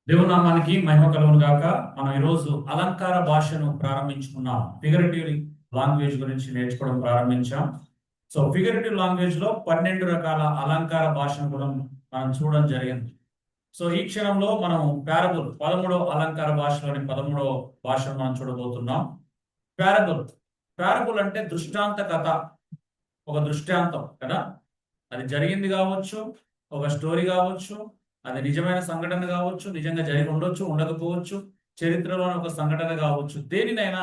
దేవుని నామానికి మహిమ కలుగును గాక. మనం ఈరోజు అలంకార భాషను ప్రారంభించుకున్నాం. ఫిగరేటివ్ లాంగ్వేజ్ గురించి నేర్చుకోవడం ప్రారంభించాం. సో ఫిగరేటివ్ లాంగ్వేజ్ లో 12 రకాల అలంకార భాషను కూడా మనం చూడడం జరిగింది. సో ఈ క్షణంలో మనం పారబుల్ 13వ అలంకార భాషలోని 13వ భాషను మనం చూడబోతున్నాం. పారబుల్ పారబుల్ అంటే దృష్టాంత కథ, ఒక దృష్టాంతం కదా. అది జరిగింది కావచ్చు, ఒక స్టోరీ కావచ్చు, అది నిజమైన సంఘటన కావచ్చు, నిజంగా జరిగి ఉండొచ్చు, ఉండకపోవచ్చు, చరిత్రలోని ఒక సంఘటన కావచ్చు. దేనినైనా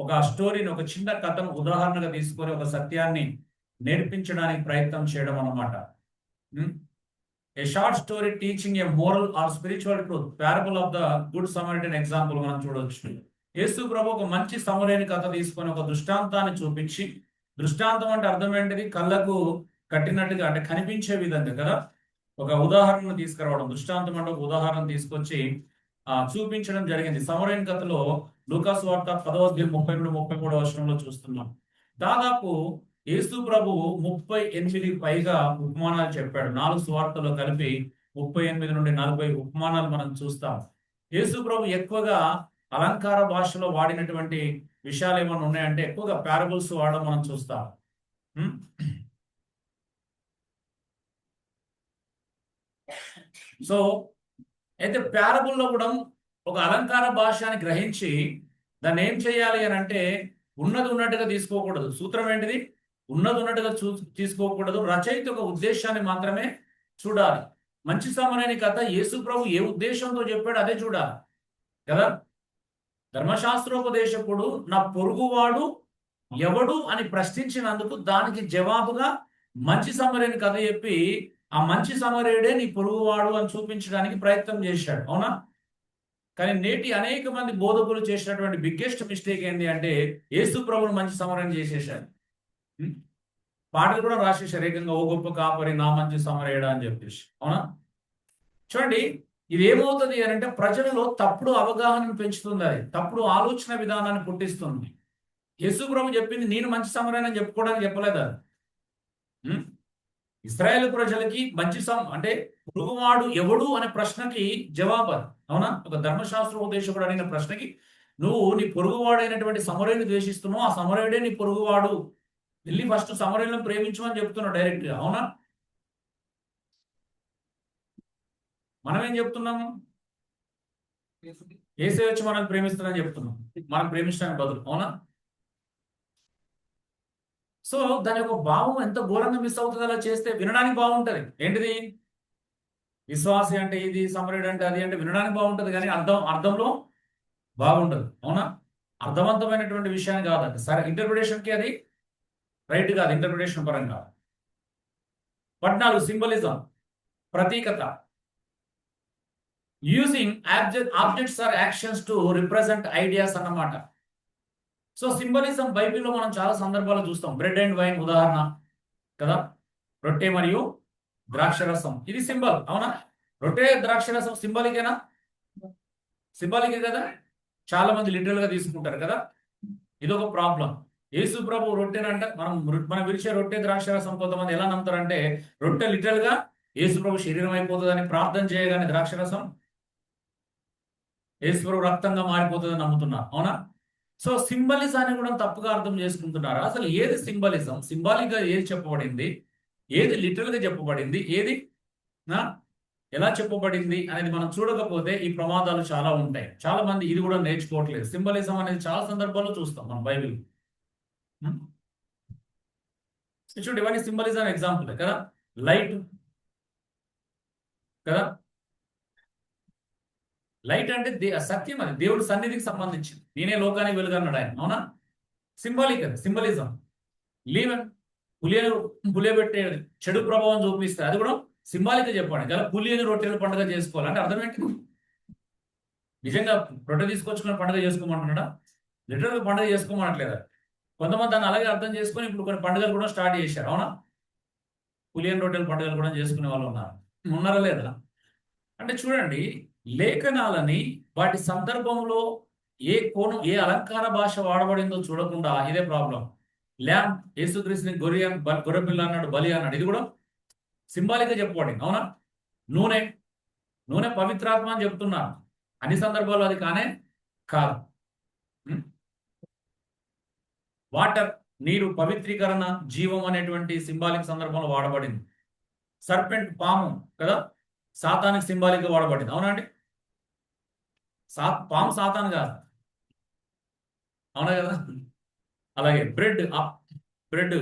ఒక స్టోరీని, ఒక చిన్న కథను ఉదాహరణగా తీసుకొని ఒక సత్యాన్ని నేర్పించడానికి ప్రయత్నం చేయడం అన్నమాట. A short story teaching a moral or spiritual truth. Parable of the good Samaritan example మనం చూడవచ్చు. యేసు ప్రభు ఒక మంచి సమరైన కథ తీసుకొని ఒక దృష్టాంతాన్ని చూపించి, దృష్టాంతం అంటే అర్థం ఏంటిది? కళ్ళకు కట్టినట్టుగా, అంటే కనిపించే విధంగా కదా, ఒక ఉదాహరణను తీసుకురావడం. దృష్టాంతం అంటే ఒక ఉదాహరణ తీసుకొచ్చి చూపించడం జరిగింది. సమరైన కథలో లూకాసు వార్త 10వ అధ్యాయం 32-33 వచనంలో చూస్తున్నాం. దాదాపు యేసు ప్రభు 38 పైగా ఉపమానాలు చెప్పాడు. 4 సువార్తలో కలిపి 38 నుండి 40 ఉపమానాలు మనం చూస్తాం. యేసు ప్రభు ఎక్కువగా అలంకార భాషలో వాడినటువంటి విషయాలు ఏమైనా ఉన్నాయంటే ఎక్కువగా పారబుల్స్ వాడడం మనం చూస్తాం. సో అయితే పారబుల్లో కూడా ఒక అలంకార భాషని గ్రహించి దాన్ని ఏం చేయాలి అని అంటే ఉన్నది ఉన్నట్టుగా తీసుకోకూడదు. సూత్రం ఏంటిది? ఉన్నది ఉన్నట్టుగా తీసుకోకూడదు. రచయిత ఒక ఉద్దేశాన్ని మాత్రమే చూడాలి. మంచి సమరైన కథ యేసు ప్రభు ఏ ఉద్దేశంతో చెప్పాడు అదే చూడాలి కదా. ధర్మశాస్త్రోపదేశకుడు నా పొరుగువాడు ఎవడు అని ప్రశ్నించినందుకు దానికి జవాబుగా మంచి సమరైన కథ చెప్పి ఆ మంచి సమరేయుడే నీ పొరుగువాడు అని చూపించడానికి ప్రయత్నం చేశాడు. అవునా? కానీ నేటి అనేక మంది బోధకులు చేసినటువంటి బిగ్గెస్ట్ మిస్టేక్ ఏంటి అంటే యేసు ప్రభువును మంచి సమరణ చేసేసారు. పాటలు కూడా రాసేసారు ఏకంగా, ఓ గొప్ప కాపరి నా మంచి సమరేయుడా అని చెప్పేసి. అవునా? చూడండి, ఇది ఏమవుతుంది అని అంటే ప్రజలలో తప్పుడు అవగాహనను పెంచుతుంది, అది తప్పుడు ఆలోచన విధానాన్ని పుట్టిస్తుంది. యేసు ప్రభు చెప్పింది నేను మంచి సమరణ చెప్పుకోవడానికి చెప్పలేదు అది. ఇశ్రాయేలు ప్రజలకి మంచి అంటే పొరుగువాడు ఎవడు అనే ప్రశ్నకి జవాబు అది. అవునా? ఒక ధర్మశాస్త్ర ఉపదేశకుడు అడిగిన ప్రశ్నకి నువ్వు నీ పొరుగువాడైనటువంటి సమరయుని ద్వేషిస్తున్నావు, ఆ సమరయుడే నీ పొరుగువాడు, వెళ్ళి ఫస్ట్ సమరయులను ప్రేమించమని చెప్తున్నావు డైరెక్ట్ గా. అవునా? మనం ఏం చెప్తున్నాము? ఏసే వచ్చి మనల్ని ప్రేమిస్తున్నాఅని చెప్తున్నాం, మనం ప్రేమించడానికి బదులు. అవునా? సో దాని యొక్క భావం ఎంత ఘోరంగా మిస్ అవుతుంది అలా చేస్తే. వినడానికి బాగుంటది, ఏంటిది విశ్వాసి అంటే ఇది, సమరుడు అంటే అది, అంటే వినడానికి బాగుంటది కానీ అర్థంలో బాగుంటది. అవునా? అర్థవంతమైనటువంటి విషయాన్ని కాదండి. సరే, ఇంటర్ప్రిటేషన్కి అది రైట్ కాదు, ఇంటర్ప్రిటేషన్ పరంగా. 14 సింబలిజం, ప్రతీకత. Using objects or actions to represent ideas అన్నమాట. సో సింబలిజం బైబిల్లో మనం చాలా సందర్భాలు చూస్తాం. బ్రెడ్ అండ్ వైన్ ఉదాహరణ కదా, రొట్టె మరియు ద్రాక్షరసం, ఇది సింబల్. అవునా? రొట్టె ద్రాక్షరసం సింబాలికేనా? సింబాలికే కదా. చాలా మంది లిటరల్ గా తీసుకుంటారు కదా, ఇదొక ప్రాబ్లం. యేసు ప్రభు రొట్టెనంట, మనం విరిచే రొట్టె ద్రాక్షరసం కొంతమంది ఎలా నమ్ముతారంటే రొట్టె లిటరల్ గా యేసు ప్రభు శరీరం అయిపోతుందని ప్రార్థన చేయగానే ద్రాక్షరసం యేసు ప్రభు రక్తంగా మారిపోతుందని నమ్ముతున్నారు. అవునా? సో సింబలిజాన్ని కూడా తప్పుగా అర్థం చేసుకుంటున్నారు. అసలు ఏది సింబలిజం, సింబాలిక్ గా ఏది చెప్పబడింది, ఏది లిటరల్ గా చెప్పబడింది, ఏది ఎలా చెప్పబడింది అనేది మనం చూడకపోతే ఈ ప్రమాదాలు చాలా ఉంటాయి. చాలా మంది ఇది కూడా నేర్చుకోవట్లేదు. సింబలిజం అనేది చాలా సందర్భాల్లో చూస్తాం మన బైబిల్. చూడండి, ఇవన్నీ సింబలిజం ఎగ్జాంపుల్ కదా. లైట్ కదా, లైట్ అంటే సత్యం, అది దేవుడి సన్నిధికి సంబంధించింది. నేనే లోకానికి వెలుగు అన్నాడు ఆయన. అవునా? సింబాలిక్, అది సింబలిజం. లీవెన్ పులియబెట్టే చెడు ప్రభావం చూపిస్తే అది కూడా సింబాలిక్ చెప్పండి కదా. పులియని రొట్టెలు పండుగ చేసుకోవాలి అంటే అర్థం ఏంటి? నిజంగా రొట్టె తీసుకొచ్చుకుని పండుగ చేసుకోమంటున్నాడా? లిటరల్ పండుగ చేసుకోమనట్లేదా? కొంతమంది దాన్ని అలాగే అర్థం చేసుకొని ఇప్పుడు కొన్ని పండుగలు కూడా స్టార్ట్ చేశారు. అవునా? పులియన్ రొట్టెల పండుగలు కూడా చేసుకునే వాళ్ళు ఉన్నారా లేదా? అంటే చూడండి, లేఖనాలని వాటి సందర్భంలో ఏ కోణం, ఏ అలంకార భాష వాడబడిందో చూడకుండా ఇదే ప్రాబ్లం. ల్యాంప్, యేసుక్రీస్తుని గొర్రెపిల్ల అన్నాడు, బలి అన్నాడు, ఇది కూడా సింబాలిక్ గా చెప్పబడింది. అవునా? నూనె, నూనె పవిత్రాత్మ అని చెప్తున్నారు. అన్ని సందర్భాల్లో అది కానే కాదు. వాటర్, నీరు, పవిత్రీకరణ, జీవం అనేటువంటి సింబాలిక్ సందర్భంలో వాడబడింది. సర్పెంట్, పాము కదా, సాతానికి సింబాలిక్ గా వాడబడింది. అవునండి, పాము సాతాను కాదు, అవునా కదా. అలాగే బ్రెడ్, బ్రెడ్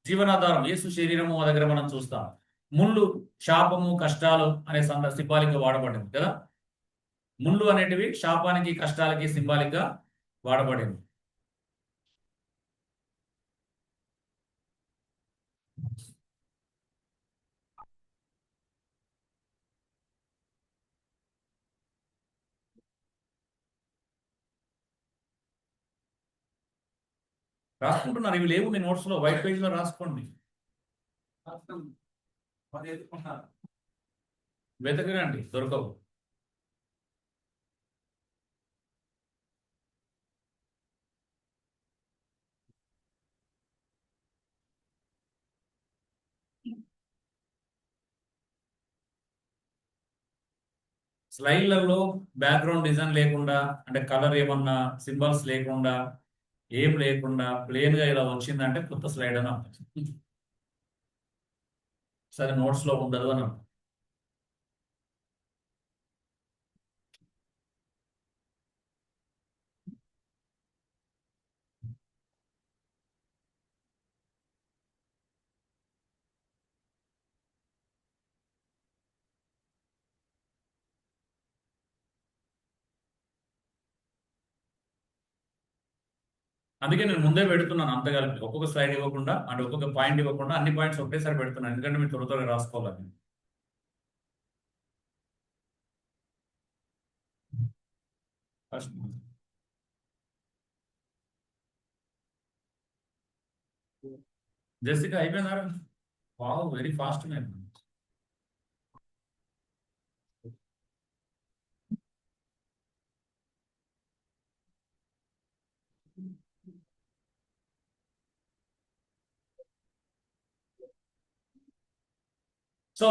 జీవనాధారం, యేసు శరీరము మా దగ్గర మనం చూస్తాం. ముళ్ళు శాపము, కష్టాలు అనే సింబాలిక్ గా వాడబడింది కదా. ముళ్ళు అనేటివి శాపానికి, కష్టాలకి సింబాలిక్ గా వాడబడింది. రాసుకుంటున్నారు, ఇవి లేవు మీ నోట్స్ లో, వైట్ పేజ్ లో రాసుకోండి. వెతకరండి, దొరకవు. స్లైడ్లలో బ్యాక్గ్రౌండ్ డిజైన్ లేకుండా, అంటే కలర్ ఏమన్నా సింబల్స్ లేకుండా, ఏం లేకుండా ప్లేన్ గా ఇలా వచ్చిందంటే కొత్త స్లైడ్ అని అర్థం. సరే, నోట్స్ లో ఉండదు అని అర్థం. అందుకే నేను ముందే పెడుతున్నాను అంత కలిపి, ఒక్కొక్క స్లైడ్ ఇవ్వకుండా, అంటే ఒక్కొక్క పాయింట్ ఇవ్వకుండా అన్ని పాయింట్స్ ఒకటేసారి పెడుతున్నాను, ఎందుకంటే మీరు త్వర త్వరగా రాసుకోవాలి. ఫస్ట్ జెసికా అయిపోయినారా? Wow, very fast man. So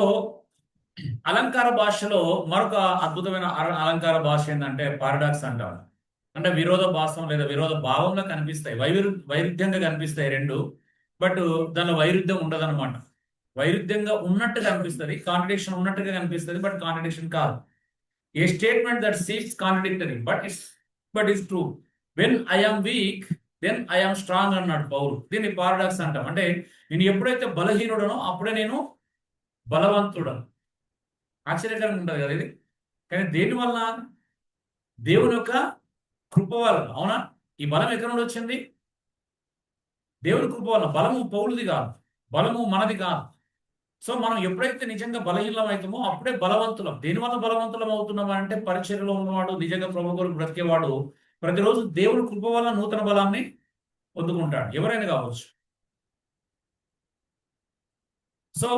అలంకార భాషలో మరొక అద్భుతమైన అలంకార భాష ఏంటంటే పారాడాక్స్ అంటారు. అంటే విరోధభాసం లేదా విరోధ భావంలో కనిపిస్తాయి, వైరుధ్యంగా కనిపిస్తాయి రెండు. బట్ దానిలో వైరుధ్యం ఉండదన్నమాట. వైరుధ్యంగా ఉన్నట్టు కనిపిస్తుంది, కాంట్రడిక్షన్ ఉన్నట్టుగా కనిపిస్తుంది, బట్ కాంట్రడిక్షన్ కాదు. A statement that seems contradictory but it's true. When I'm weak then I'm strong అన్నాడు పౌలు. దీన్ని పారాడాక్స్ అంటాం. అంటే నేను ఎప్పుడైతే బలహీనుడనో అప్పుడే నేను బలవంతుడను. ఆశ్చర్యకరంగా ఉంటుంది కదా ఇది. కానీ దేని వల్ల? దేవుని యొక్క కృప వల్ల. అవునా? ఈ బలం ఎక్కడి నుండి వచ్చింది? దేవుని కృప వల్ల. బలము పౌలుది కాదు, బలము మనది కాదు. సో మనం ఎప్పుడైతే నిజంగా బలహీనం అవుతామో అప్పుడే బలవంతులం. దేనివల్ల బలవంతులం అవుతున్నాం అంటే, పరిచర్యలో ఉన్నవాడు, నిజంగా ప్రభు కొరకు బ్రతికేవాడు ప్రతిరోజు దేవుని కృప వల్ల నూతన బలాన్ని పొందుకుంటాడు, ఎవరైనా కావచ్చు. సో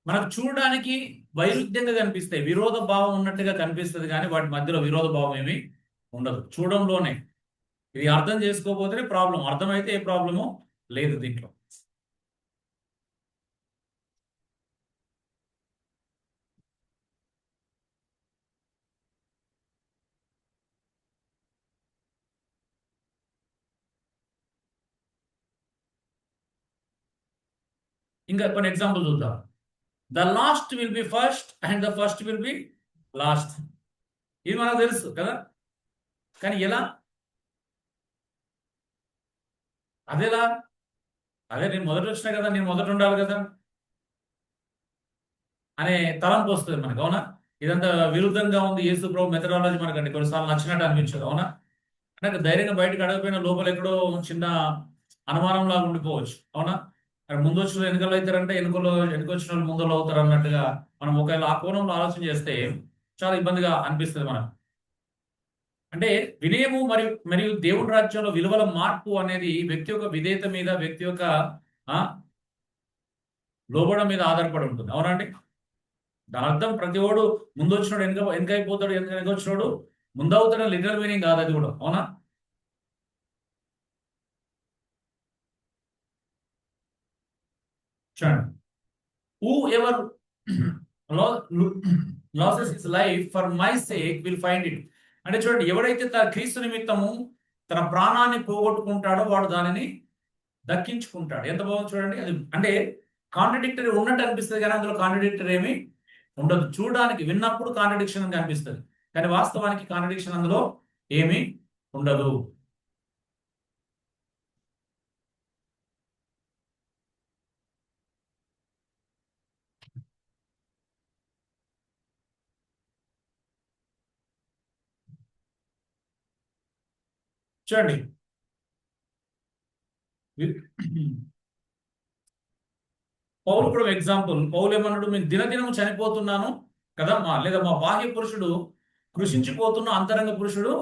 మనకు చూడడానికి వైరుధ్యంగా కనిపిస్తాయి, విరోధ భావం ఉన్నట్టుగా కనిపిస్తుంది, కానీ వాటి మధ్యలో విరోధ భావం ఏమీ ఉండదు చూడంలోనే. ఇది అర్థం చేసుకోకపోతేనే ప్రాబ్లం, అర్థమైతే ఏ ప్రాబ్లము లేదు దీంట్లో. ఇంకా కొన్ని ఎగ్జాంపుల్ చూద్దాం. The last will be first and the first will be last. ఇది మనకు తెలుసు కదా, కానీ ఎలా? అదేలా? అదే నేను మొదట వచ్చినా కదా, నేను మొదట ఉండాలి కదా అనే తలంపు వస్తుంది మనకు. అవునా? ఇదంతా విరుద్ధంగా ఉంది యేసు ప్రభు మెథడాలజీ మనకండి కొన్నిసార్లు నచ్చినట్టు అనిపించదు. అవునా? అంటే ధైర్యంగా బయటకు అడగపోయిన లోపల ఎక్కడో చిన్న అనుమానం లాగా ఉండిపోవచ్చు. అవునా? మరి ముందు వచ్చిన వెనుకలు అవుతారంటే వెనుకొచ్చిన వాళ్ళు ముందలు అవుతారు అన్నట్టుగా మనం ఒకవేళ ఆ కోణంలో ఆలోచన చేస్తే చాలా ఇబ్బందిగా అనిపిస్తుంది మనకు. అంటే వినయము మరియు మరియు దేవుని రాజ్యంలో విలువల మార్పు అనేది వ్యక్తి యొక్క విధేయత మీద, వ్యక్తి యొక్క ఆ లోబడం మీద ఆధారపడి ఉంటుంది. అవునండి? దాని అర్థం ప్రతి ఓడు ముందు వచ్చినోడు వెనకైపోతాడు, వెనక వచ్చినోడు ముందవుతాడు లిటరల్ మీనింగ్ కాదు అది కూడా. అవునా? చూడండి, whoever loses his life for my sake will find it. అంటే చూడండి, ఎవడైతే తన క్రీస్తు నిమిత్తము తన ప్రాణాన్ని పోగొట్టుకుంటాడో వాడు దానిని దక్కించుకుంటాడు. ఎంత బాగుంది చూడండి. అది అంటే కాంట్రడిక్టరీ ఉన్నట్టు అనిపిస్తుంది, కానీ అందులో కాంట్రడిక్టరీ ఏమి ఉండదు. చూడడానికి విన్నప్పుడు కాంట్రడిక్షన్ అని అనిపిస్తుంది, కానీ వాస్తవానికి కాంట్రడిక్షన్ అందులో ఏమీ ఉండదు. చూడండి, పౌలు కూడా ఎగ్జాంపుల్. పౌలు ఏమన్నాడు, మేము దినదినము చనిపోతున్నాను కదా, లేదా మా బాహ్య పురుషుడు కృషించిపోతున్న అంతరంగ పురుషుడు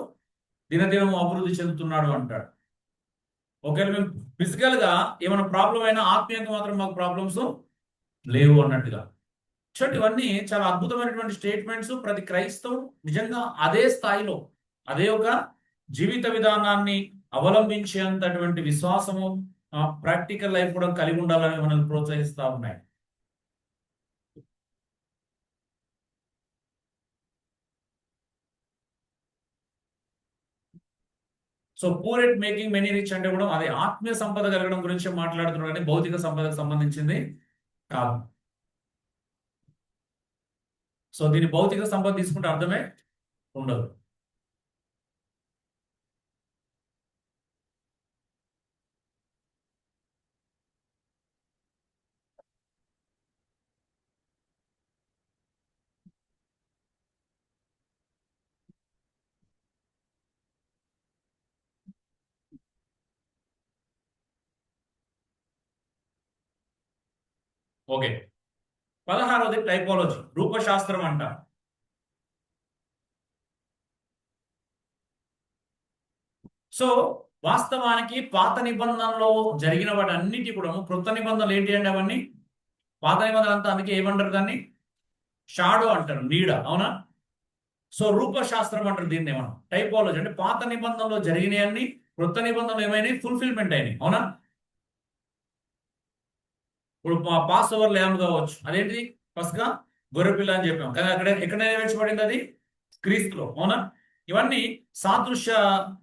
దినదినము అభివృద్ధి చెందుతున్నాడు అంటాడు. ఒకవేళ మేము ఫిజికల్ గా ఏమైనా ప్రాబ్లం అయినా ఆత్మీయంగా మాత్రం మాకు ప్రాబ్లమ్స్ లేవు అన్నట్టుగా. చూడండి, ఇవన్నీ చాలా అద్భుతమైనటువంటి స్టేట్మెంట్స్. ప్రతి క్రైస్తవు నిజంగా అదే స్థాయిలో అదే ఒక జీవిత విధానాన్ని అవలంబించేంతటువంటి విశ్వాసము, ప్రాక్టికల్ లైఫ్ కూడా కలిగి ఉండాలని మనల్ని ప్రోత్సహిస్తూ ఉన్నాయి. So poor at making many rich అంటే కూడా అదే ఆత్మీయ సంపద కలగడం గురించి మాట్లాడుతున్నాడు, కానీ భౌతిక సంపదకు సంబంధించింది కాదు. సో దీని భౌతిక సంపద తీసుకుంటే అర్థమే ఉండదు. ఓకే, 16వది టైపాలజీ, రూపశాస్త్రం అంట. సో వాస్తవానికి పాత నిబంధనలో జరిగిన వాటి అన్నిటి కూడా క్రొత్త నిబంధనలు ఏంటి అంటే అవన్నీ పాత నిబంధనలు అంతా, అందుకే ఏమంటారు దాన్ని షాడో అంటారు, నీడ. అవునా? సో రూపశాస్త్రం అంటారు దీన్ని. మనం టైపాలజీ అంటే పాత నిబంధనలో జరిగినవన్నీ క్రొత్త నిబంధనలు ఏమైనాయి, ఫుల్ఫిల్మెంట్ అయినాయి. అవునా? ఇప్పుడు పాస్ ఓవర్ ల్యామ్ కావచ్చు, అదేంటిది ఫస్ట్గా గొర్రెపిల్ల అని చెప్పాం కానీ అక్కడ ఎక్కడ నెరవేర్చబడింది? అది క్రీస్తులో. అవునా? ఇవన్నీ సాదృశ్య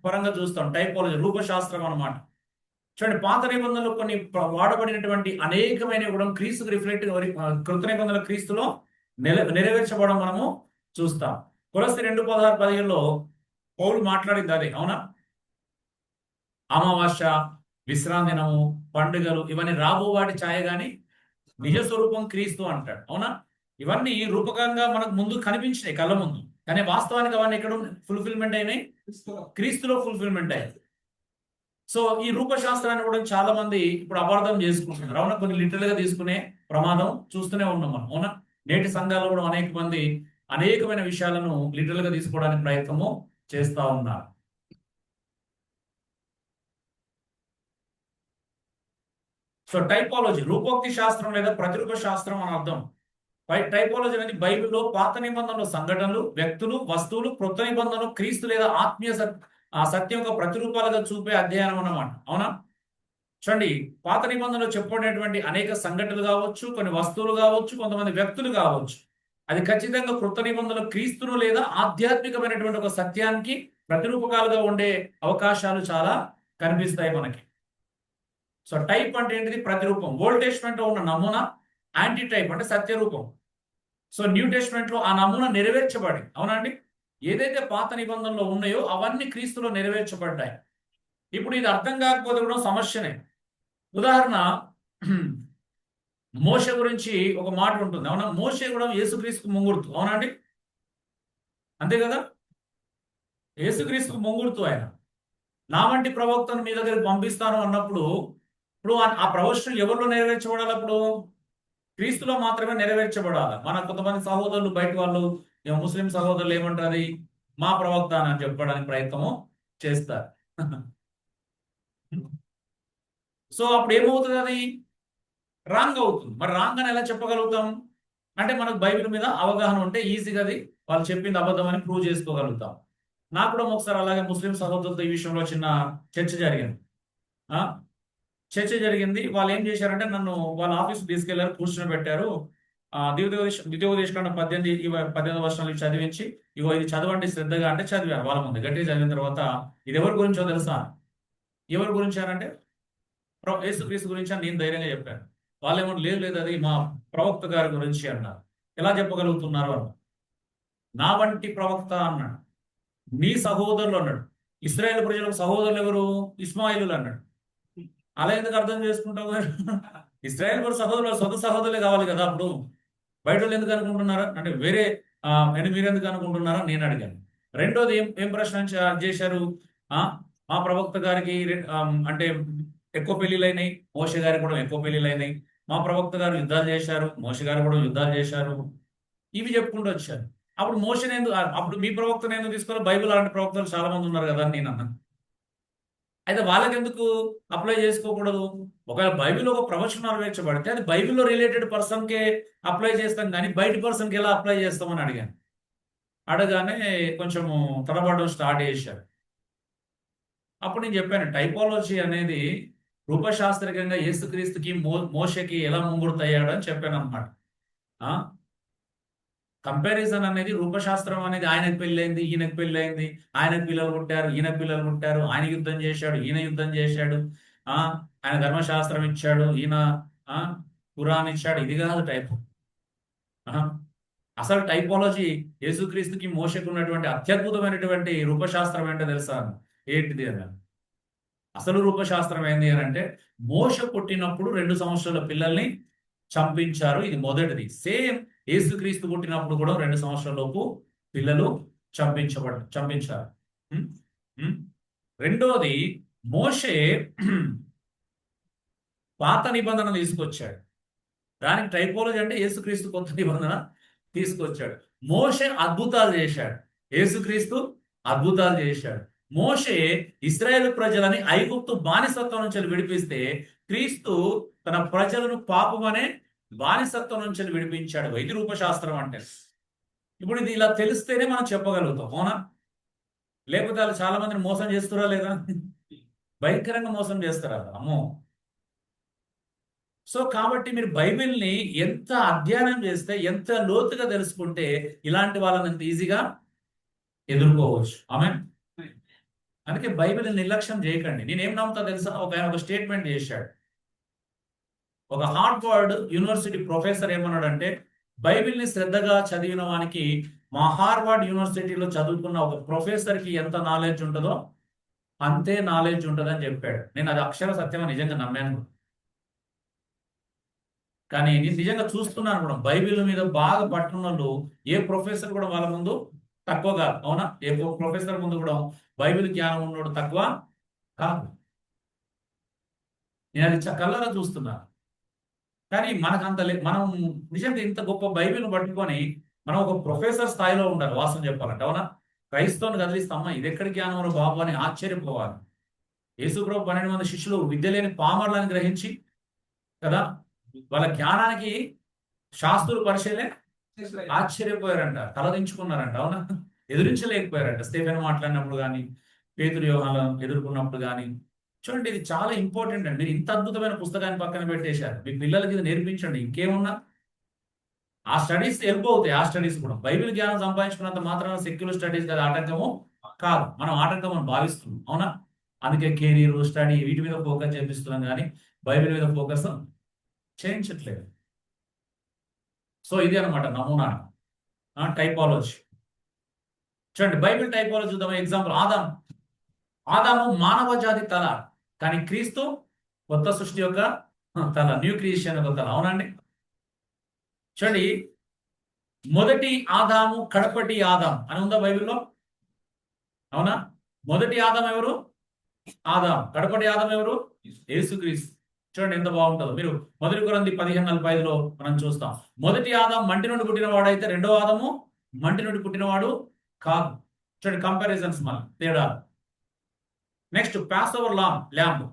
పరంగా చూస్తాం, టైపాలజీ, రూపశాస్త్రం అన్నమాట. చూడండి, పాత నిబంధనలు కొన్ని వాడబడినటువంటి అనేకమైన కూడా క్రీస్తుకు రిఫ్లెక్ట్, కృత నిబంధనలు క్రీస్తులో నెరవేర్చబడడం మనము చూస్తాం. కొలస్సీ 2:16-15లో పౌలు మాట్లాడింది అదే. అవునా? అమావాస్య, విశ్రాంతి దినము, పండుగలు ఇవన్నీ రాబో వాటి ఛాయ గాని నిజ స్వరూపం క్రీస్తు అంటాడు. అవునా? ఇవన్నీ రూపకంగా మనకు ముందు కనిపించినాయి కళ్ళ ముందు, కానీ వాస్తవానికి అవన్నీ ఎక్కడ ఫుల్ఫిల్మెంట్ అయినాయి? క్రీస్తులో ఫుల్ఫిల్మెంట్ అయ్యాయి. సో ఈ రూపశాస్త్రాన్ని కూడా చాలా మంది ఇప్పుడు అపార్థం చేసుకుంటున్నారు. అవునా? కొన్ని లిటరల్ గా తీసుకునే ప్రమాదం చూస్తూనే ఉన్నాం మనం. అవునా? నేటి సంఘాల్లో కూడా అనేక మంది అనేకమైన విషయాలను లిటరల్ గా తీసుకోవడానికి ప్రయత్నము చేస్తా ఉన్నారు. సో టైపాలజీ రూపోక్తి శాస్త్రం లేదా ప్రతిరూప శాస్త్రం అని అర్థం. టైపాలజీ అనేది బైబిల్లో పాత నిబంధనలు సంఘటనలు, వ్యక్తులు, వస్తువులు, క్రొత్త నిబంధనలు క్రీస్తు లేదా ఆత్మీయ సత్యం యొక్క ప్రతిరూపాలుగా చూపే అధ్యయనం అన్నమాట. అవునా? చూడండి, పాత నిబంధనలు చెప్పబడినటువంటి అనేక సంఘటనలు కావచ్చు, కొన్ని వస్తువులు కావచ్చు, కొంతమంది వ్యక్తులు కావచ్చు, అది ఖచ్చితంగా క్రొత్త నిబంధనలు క్రీస్తును లేదా ఆధ్యాత్మికమైనటువంటి ఒక సత్యానికి ప్రతిరూపకాలుగా ఉండే అవకాశాలు చాలా కనిపిస్తాయి మనకి. సో టైప్ అంటే ఏంటిది? ప్రతిరూపం. ఓల్డ్ టెస్ట్మెంట్ లో ఉన్న నమూనా, యాంటీ టైప్ అంటే సత్యరూపం. సో న్యూ టెస్ట్మెంట్ లో ఆ నమూనా నెరవేర్చబడి, అవునండి, ఏదైతే పాత నిబంధనలో ఉన్నాయో అవన్నీ క్రీస్తులో నెరవేర్చబడ్డాయి. ఇప్పుడు ఇది అర్థం కాకపోతే కూడా సమస్యనే. ఉదాహరణ, మోషే గురించి ఒక మాట ఉంటుంది. అవునా? మోషే కూడా యేసుక్రీస్తుకు ముంగుర్తు. అవునండి? అంతే కదా? యేసుక్రీస్తుకు ముంగుర్తు ఆయన. నా వంటి ప్రవక్తను మీ దగ్గరికి పంపిస్తాను అన్నప్పుడు, ఇప్పుడు ఆ ప్రవచనం ఎవరిలో నెరవేర్చబడాలి? అప్పుడు క్రీస్తులో మాత్రమే నెరవేర్చబడాలి. మన కొంతమంది సహోదరులు, బయట వాళ్ళు, ముస్లిం సహోదరులు ఏమంటారు? అది మా ప్రవక్త అని చెప్పడానికి ప్రయత్నము చేస్తారు. సో అప్పుడు ఏమవుతుంది? అది రాంగ్ అవుతుంది. మరి రాంగ్ అని ఎలా చెప్పగలుగుతాం? అంటే మనకు బైబిల్ మీద అవగాహన ఉంటే ఈజీగా అది వాళ్ళు చెప్పింది అబద్ధం అని ప్రూవ్ చేసుకోగలుగుతాం. నాకు కూడా ఒకసారి అలాగే ముస్లిం సహోదరులతో ఈ విషయంలో చిన్న చర్చ జరిగింది. చర్చ జరిగింది. వాళ్ళు ఏం చేశారంటే నన్ను వాళ్ళ ఆఫీస్ తీసుకెళ్లారు, కూర్చొని పెట్టారు. ద్వితీయోపదేశకాండ 18 వర్షాలు చదివించి, ఇగో ఇది చదవండి శ్రద్ధగా అంటే చదివాను వాళ్ళ ముందు. గట్టిగా చదివిన తర్వాత ఇది ఎవరి గురించో తెలుసా? ఎవరి గురించి అంటే యేసుక్రీస్తు గురించి అని నేను ధైర్యంగా చెప్పాను. వాళ్ళేమో లేదు లేదు అది మా ప్రవక్త గారి గురించి అన్నారు. ఎలా చెప్పగలుగుతున్నారు అన్న. నా వంటి ప్రవక్త అన్నాడు. నీ సహోదరులు అన్నాడు. ఇశ్రాయేల్ ప్రజలకు సహోదరులు ఎవరు? ఇస్మాయిలు అన్నాడు. అలా ఎందుకు అర్థం చేసుకుంటావు? ఇస్రాయేల్ కూడా సహోదరులు సొంత సహోదరులే కావాలి కదా. అప్పుడు బయట వాళ్ళు ఎందుకు అనుకుంటున్నారా అంటే వేరే మీరు ఎందుకు అనుకుంటున్నారా నేను అడిగాను. రెండోది ఏం ప్రశ్న చేశారు? మా ప్రవక్త గారికి అంటే ఎక్కువ పెళ్లిళ్ళైనాయి, మోషే గారికి కూడా ఎక్కువ పెళ్లిళ్ళైనాయి. మా ప్రవక్త గారు యుద్ధాలు చేశారు, మోషే గారు కూడా యుద్ధాలు చేశారు. ఇవి చెప్పుకుంటూ వచ్చారు. అప్పుడు మోషని ఎందుకు, అప్పుడు మీ ప్రవక్తను ఎందుకు తీసుకోవాలి? బైబిల్ అలాంటి ప్రవక్తలు చాలా మంది ఉన్నారు కదా అని నేను అన్నాను. అయితే వాళ్ళకి ఎందుకు అప్లై చేసుకోకూడదు? ఒకవేళ బైబిల్ ఒక ప్రవచనం నెరవేర్చబడితే అది బైబిల్లో రిలేటెడ్ పర్సన్కే అప్లై చేస్తాం, కానీ బయట పర్సన్కి ఎలా అప్లై చేస్తామని అడిగాను. అడగానే కొంచెము తడబడడం స్టార్ట్ చేశారు. అప్పుడు నేను చెప్పాను, టైపాలజీ అనేది రూపశాస్త్రకంగా యేసుక్రీస్తుకి మోషకి ఎలా ముంగుడుతయ్యాడు అని చెప్పాను అనమాట. కంపారిజన్ అనేది రూపశాస్త్రం అనేది ఆయనకు పెళ్ళైంది, ఈయనకు పెళ్ళైంది, ఆయనకు పిల్లలు పుట్టారు, ఈయన పిల్లలు పుట్టారు, ఆయన యుద్ధం చేశాడు, ఈయన యుద్ధం చేశాడు, ఆయన ధర్మశాస్త్రం ఇచ్చాడు, ఈయన ఖురాన్ ఇచ్చాడు. ఇది కాదు టైప్. అసలు టైపాలజీ యేసుక్రీస్తుకి మోషకు ఉన్నటువంటి అత్యద్భుతమైనటువంటి రూపశాస్త్రం ఏంటో తెలుసా? ఏంటిది అని. అసలు రూపశాస్త్రం ఏంది అని అంటే, మోష పుట్టినప్పుడు 2 సంవత్సరాల పిల్లల్ని చంపించారు. ఇది మొదటిది. సేమ్ యేసుక్రీస్తు పుట్టినప్పుడు కూడా 2 సంవత్సరాల లోపు పిల్లలు చంపించారు. రెండోది, మోషే పాత నిబంధన తీసుకొచ్చాడు. దానికి టైపాలజీ అంటే యేసుక్రీస్తు కొత్త నిబంధన తీసుకొచ్చాడు. మోషే అద్భుతాలు చేశాడు, యేసుక్రీస్తు అద్భుతాలు చేశాడు. మోషే ఇశ్రాయేలు ప్రజలని ఐగుప్తు బానిసత్వం నుంచి విడిపిస్తే, క్రీస్తు తన ప్రజలను పాపం అనే బానిసత్వం నుంచి విడిపించాడు. ఇది రూపశాస్త్రం అంటే. ఇప్పుడు ఇది ఇలా తెలిస్తేనే మనం చెప్పగలుగుతాం, అవునా? లేకపోతే వాళ్ళు చాలా మందిని మోసం చేస్తారా లేదా? భయంకరంగా మోసం చేస్తారా? అమ్మో. సో కాబట్టి మీరు బైబిల్ని ఎంత అధ్యయనం చేస్తే, ఎంత లోతుగా తెలుసుకుంటే ఇలాంటి వాళ్ళని ఎంత ఈజీగా ఎదుర్కోవచ్చు. ఆమె అందుకే బైబిల్ నిర్లక్ష్యం చేయకండి. నేనేం నమ్ముతా తెలుసా? ఒక స్టేట్మెంట్ చేశాడు. ఒక హార్వర్డ్ యూనివర్సిటీ ప్రొఫెసర్ ఏమన్నాడంటే, బైబిల్ని శ్రద్ధగా చదివిన వానికి మా హార్వర్డ్ యూనివర్సిటీలో చదువుకున్న ఒక ప్రొఫెసర్కి ఎంత నాలెడ్జ్ ఉంటుందో అంతే నాలెడ్జ్ ఉంటుందని చెప్పాడు. నేను అది అక్షర సత్యమని నిజంగా నమ్మాను. కానీ నేను నిజంగా చూస్తున్నాను కూడా, బైబిల్ మీద బాగా పట్టున్న ఏ ప్రొఫెసర్ కూడా వాళ్ళ ముందు తక్కువ కాదు, అవునా? ఏ ప్రొఫెసర్ ముందు కూడా బైబిల్ జ్ఞానం ఉన్నాడు తక్కువ కాదు. నేను అది కళ్ళగా చూస్తున్నాను. కానీ మనకు అంత మనం నిజంగా ఇంత గొప్ప బైబిల్ పట్టుకొని మనం ఒక ప్రొఫెసర్ స్థాయిలో ఉండాలి, వాస్తవం చెప్పాలంటే, అవునా? క్రైస్తవుని కదిలిస్తామా ఇది ఎక్కడి జ్ఞానం బాబు అని ఆశ్చర్యపోవాలి. యేసుప్రభు 12 మంది శిష్యులు విద్య లేని పామర్లని గ్రహించి కదా, వాళ్ళ జ్ఞానానికి శాస్త్రులు పరిశీలే ఆశ్చర్యపోయారంట, తలదించుకున్నారంట, అవునా? ఎదురించలేకపోయారంట. స్టెఫెన్ మాట్లాడినప్పుడు కానీ, పేతురు యోహాను ఎదుర్కొన్నప్పుడు కానీ. చూడండి, ఇది చాలా ఇంపార్టెంట్ అండి. మీరు ఇంత అద్భుతమైన పుస్తకాన్ని పక్కన పెట్టేశారు. మీ పిల్లలకి ఇది నేర్పించండి. ఇంకేమున్నా ఆ స్టడీస్ హెల్ప్ అవుతాయి. ఆ స్టడీస్ కూడా బైబిల్ జ్ఞానం సంపాదించుకున్నంత మాత్రాన సెక్యులర్ స్టడీస్ కదా ఆటంకము కాదు. మనం ఆటంకం అని భావిస్తున్నాం, అవునా? అందుకే కెరీర్, స్టడీ వీటి మీద ఫోకస్ చేపిస్తున్నాం, కానీ బైబిల్ మీద ఫోకస్ చేయించట్లేదు. సో ఇది అనమాట నమూనా టైపాలజీ. చూడండి, బైబిల్ టైపాలజీ చూద్దాం. ఎగ్జాంపుల్, ఆదాము మానవ జాతి తల, కానీ క్రీస్తు కొత్త సృష్టి యొక్క తల, న్యూ క్రియేషన్ యొక్క తల, అవునండి? చూడండి, మొదటి ఆదాము కడపటి ఆదాం అని ఉందా బైబిల్లో? అవునా? మొదటి ఆదాం ఎవరు? ఆదాం. కడపటి ఆదాం ఎవరు? యేసుక్రీస్తు. చూడండి ఎంత బాగుంటుందో. మీరు 1 కొరింథీ 15:45లో మనం చూస్తాం. మొదటి ఆదాం మంటి నుండి పుట్టినవాడు అయితే, రెండో ఆదాము మంటి నుండి పుట్టినవాడు కాదు. చూడండి కంపారిజన్స్, మన తేడా. నెక్స్ట్, పాస్ ఓవర్ ల్యాంబ్,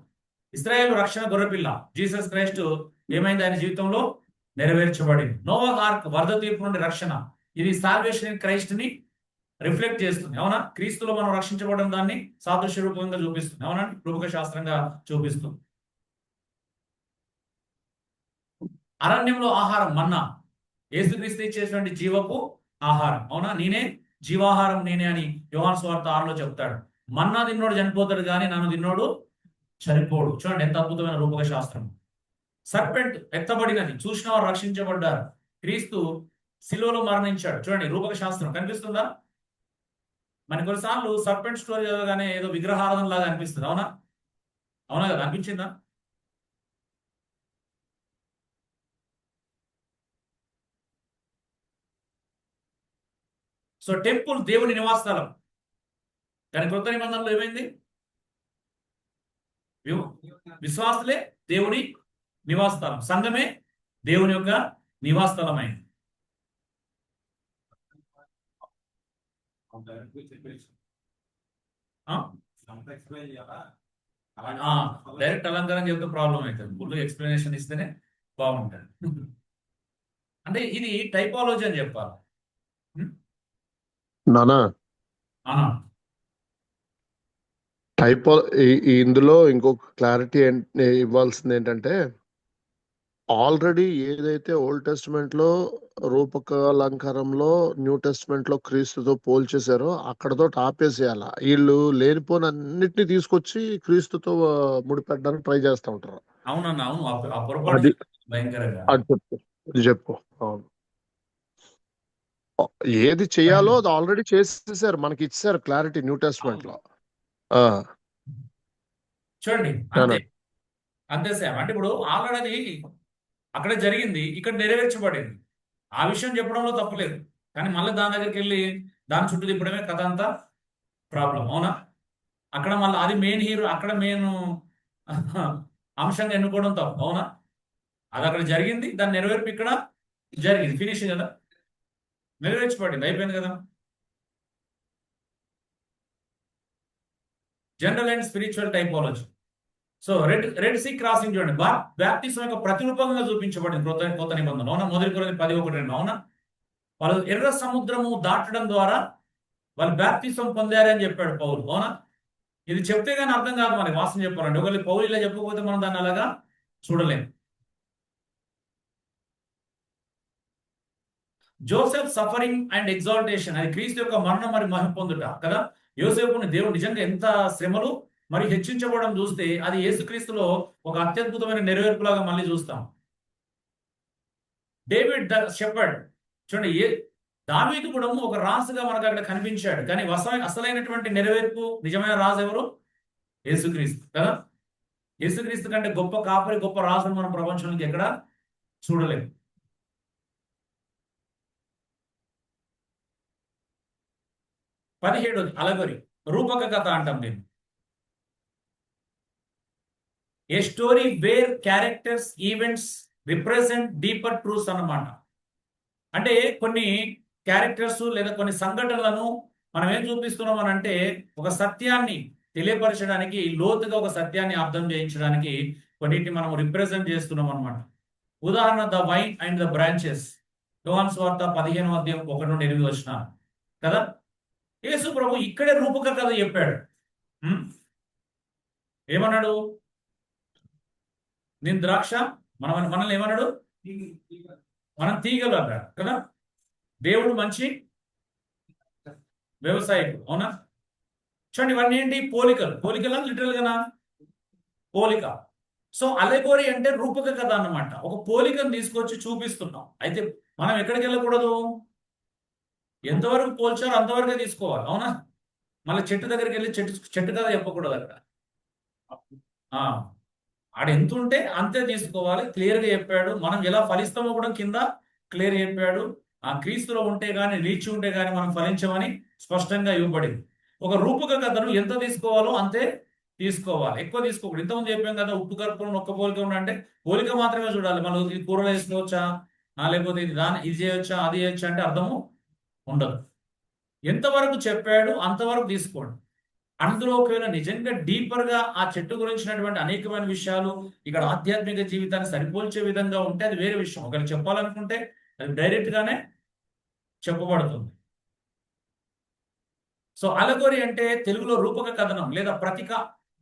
ఇశ్రాయేలు రక్షణ గొర్రెపిల్ల జీసస్ క్రైస్ట్ ఏమైంది ఆయన జీవితంలో? నెరవేర్చబడింది. నోవా ఆర్క్, వరద తీర్పు నుండి రక్షణ. ఇది సాల్వేషన్ ఇన్ క్రైస్ట్ ని రిఫ్లెక్ట్ చేస్తుంది, అవునా? క్రీస్తులో మనం రక్షించబడిన దాన్ని సాదృశ్య రూపంగా చూపిస్తుంది, అవునా? రూపక శాస్త్రంగా చూపిస్తుంది. అరణ్యంలో ఆహారం మన్నా, యేసుక్రీస్తు ఇచ్చేటువంటి జీవపు ఆహారం. అవునా? నేనే జీవాహారం నేనే అని యోహాను సువార్త 6లో చెప్తాడు. మన్నా తిన్నోడు చనిపోతాడు కానీ నన్ను తిన్నోడు చనిపోడు. చూడండి ఎంత అద్భుతమైన రూపక శాస్త్రం. సర్పెంట్ ఎత్తబడినది, చూసిన వారు రక్షించబడ్డారు. క్రీస్తు శిలువలో మరణించాడు. చూడండి రూపక శాస్త్రం కనిపిస్తుందా? మన కొన్నిసార్లు సర్పెంట్ స్టోరీ చదవగానే ఏదో విగ్రహారాధన లాగా అనిపిస్తుంది. అవునా? అవునా కదా? అనిపించిందా? సో టెంపుల్ దేవుని నివాస స్థలం. కానీ క్రొత్త నిబంధనలో ఏమైంది? విశ్వాసులే దేవుని నివాస స్థలం, సంఘమే దేవుని యొక్క నివాస స్థలమైంది. డైరెక్ట్ అలంకారం చెప్తే ప్రాబ్లం అవుతుంది. ఫుల్ ఎక్స్ప్లెనేషన్ ఇస్తేనే బాగుంటుంది. అంటే ఇది టైపాలజీ అని చెప్పాలి. నానా టైపో ఇందులో ఇంకొక క్లారిటీ ఇవ్వాల్సింది ఏంటంటే, ఆల్రెడీ ఏదైతే ఓల్డ్ టెస్ట్మెంట్ లో రూపకాలంకారంలో న్యూ టెస్ట్మెంట్ లో క్రీస్తుతో పోల్చేశారో అక్కడతో ఆపేసేయాల. వీళ్ళు లేనిపోని అన్నిటిని తీసుకొచ్చి క్రీస్తుతో ముడిపెట్టడానికి ట్రై చేస్తూ ఉంటారు. అవునన్నా, అవును. ఆ పొరపాటు భయంకరంగా. అది చెప్పు, ఇది చెప్పు. అవును, ఏది చెయ్యాలో అది ఆల్రెడీ చేసేసారు, మనకి ఇచ్చారు క్లారిటీ న్యూ టెస్ట్మెంట్ లో. చూడండి అంతే అంతే సార్. అంటే ఇప్పుడు ఆల్రెడీ అక్కడ జరిగింది, ఇక్కడ నెరవేర్చబడింది. ఆ విషయం చెప్పడంలో తప్పులేదు. కానీ మళ్ళీ దాని దగ్గరికి వెళ్ళి దాని చుట్టూ తిప్పడమే కథ అంతా ప్రాబ్లం. అవునా? అక్కడ మళ్ళీ అది మెయిన్ హీరో, అక్కడ మెయిన్ అంశంగా ఎన్నుకోవడం తప్పు. అవునా? అది అక్కడ జరిగింది, దాని నెరవేర్పు ఇక్కడ జరిగింది. ఫినిష్ కదా, నెరవేర్చబడింది, అయిపోయింది కదా. General and spiritual typology. So red sea crossing చూడండి, బాప్టిజం యొక్క ప్రతిరూపంగా చూపించబడింది కొత్త నిబంధనలు. అవునా? మొదటి కొరింథీ 10:1-2. అవునా? వాళ్ళు ఎర్ర సముద్రము దాటడం ద్వారా వాళ్ళు బాప్టిజం పొందారని చెప్పాడు పౌలు. అవునా? ఇది చెప్తే కానీ అర్థం కాదు మనకి, వాస్తవం చెప్పాలంటే. ఒకవేళ పౌలు ఇలా చెప్పకపోతే మనం దాన్ని అలాగా చూడలేము. జోసెఫ్ సఫరింగ్ అండ్ ఎగ్జాల్టేషన్, అది క్రీస్తు యొక్క మరణం మరి మహిమ పొందుట కదా. యోసేపుని దేవుడు నిజంగా ఎంత శ్రమలు మరి హెచ్చించబడడం చూస్తే అది యేసుక్రీస్తులో ఒక అత్యద్భుతమైన నెరవేర్పులాగా మళ్ళీ చూస్తాం. డేవిడ్ ద షెపర్డ్, చూడండి, దావీదు కూడా ఒక రాజుగా మనకు అక్కడ కనిపించాడు. కానీ అసలైనటువంటి నెరవేర్పు నిజమైన రాజు ఎవరు? యేసుక్రీస్తు కదా. యేసుక్రీస్తు కంటే గొప్ప కాపరి, గొప్ప రాజును మనం ప్రపంచానికి ఎక్కడ చూడలేము. పదిహేడోది అలగొరి, రూపక కథ అంటాం నేను. A story where characters events represent deeper truths అన్నమాట. అంటే కొన్ని క్యారెక్టర్స్ లేదా కొన్ని సంఘటనలను మనం ఏం చూపిస్తున్నాం అని అంటే, ఒక సత్యాన్ని తెలియపరచడానికి, లోతుగా ఒక సత్యాన్ని అర్థం చేయించడానికి కొన్నిటిని మనం రిప్రజెంట్ చేస్తున్నాం అనమాట. ఉదాహరణ the wine and the branches, యోహాను సువార్త 15:1-8 కదా. యేసు ప్రభు ఇక్కడే రూపక కథ చెప్పాడు. ఏమన్నాడు? నేను ద్రాక్ష, మనల్ని ఏమన్నాడు? మనం తీగలు అన్నాడు కదా. దేవుడు మంచి వ్యవసాయకుడు. అవునా? చూడండి, ఇవన్నీ ఏంటి? పోలికలా లిటరల్ గానా? పోలిక. సో అలెగోరీ అంటే రూపక కథ అన్నమాట. ఒక పోలికను తీసుకొచ్చి చూపిస్తున్నాం. అయితే మనం ఎక్కడికి వెళ్ళకూడదు, ఎంతవరకు పోల్చారో అంతవరకే తీసుకోవాలి. అవునా? మళ్ళీ చెట్టు దగ్గరికి వెళ్ళి చెట్టు కథ చెప్పకూడదు అక్కడ. ఆడ ఎంత ఉంటే అంతే తీసుకోవాలి. క్లియర్గా చెప్పాడు. మనం ఎలా ఫలిస్తామో కూడా కింద క్లియర్ చెప్పాడు. ఆ క్రీస్తులో ఉంటే గాని, నిలిచి ఉంటే గాని మనం ఫలించమని స్పష్టంగా ఇవ్వబడింది. ఒక రూపక కథను ఎంత తీసుకోవాలో అంతే తీసుకోవాలి, ఎక్కువ తీసుకోకూడదు. ఇంతకుముందు చెప్పాం కదా, ఉప్పు కలుపుకొని ఒక్క పోలిక ఉండంటే పోలిక మాత్రమే చూడాలి. మనం ఇది కూరలో వేసుకోవచ్చా, లేకపోతే ఇది చేయొచ్చా, అది చేయొచ్చా అంటే అర్థము ఉండదు. ఎంతవరకు చెప్పాడు అంతవరకు తీసుకోండి. అందులో ఒకవేళ నిజంగా డీపర్ గా ఆ చెట్టు గురించినటువంటి అనేకమైన విషయాలు ఇక్కడ ఆధ్యాత్మిక జీవితాన్ని సరిపోల్చే విధంగా ఉంటే అది వేరే విషయం. ఒకవేళ చెప్పాలనుకుంటే అది డైరెక్ట్ గానే చెప్పబడుతుంది. సో అలగోరి అంటే తెలుగులో రూపక కథనం లేదా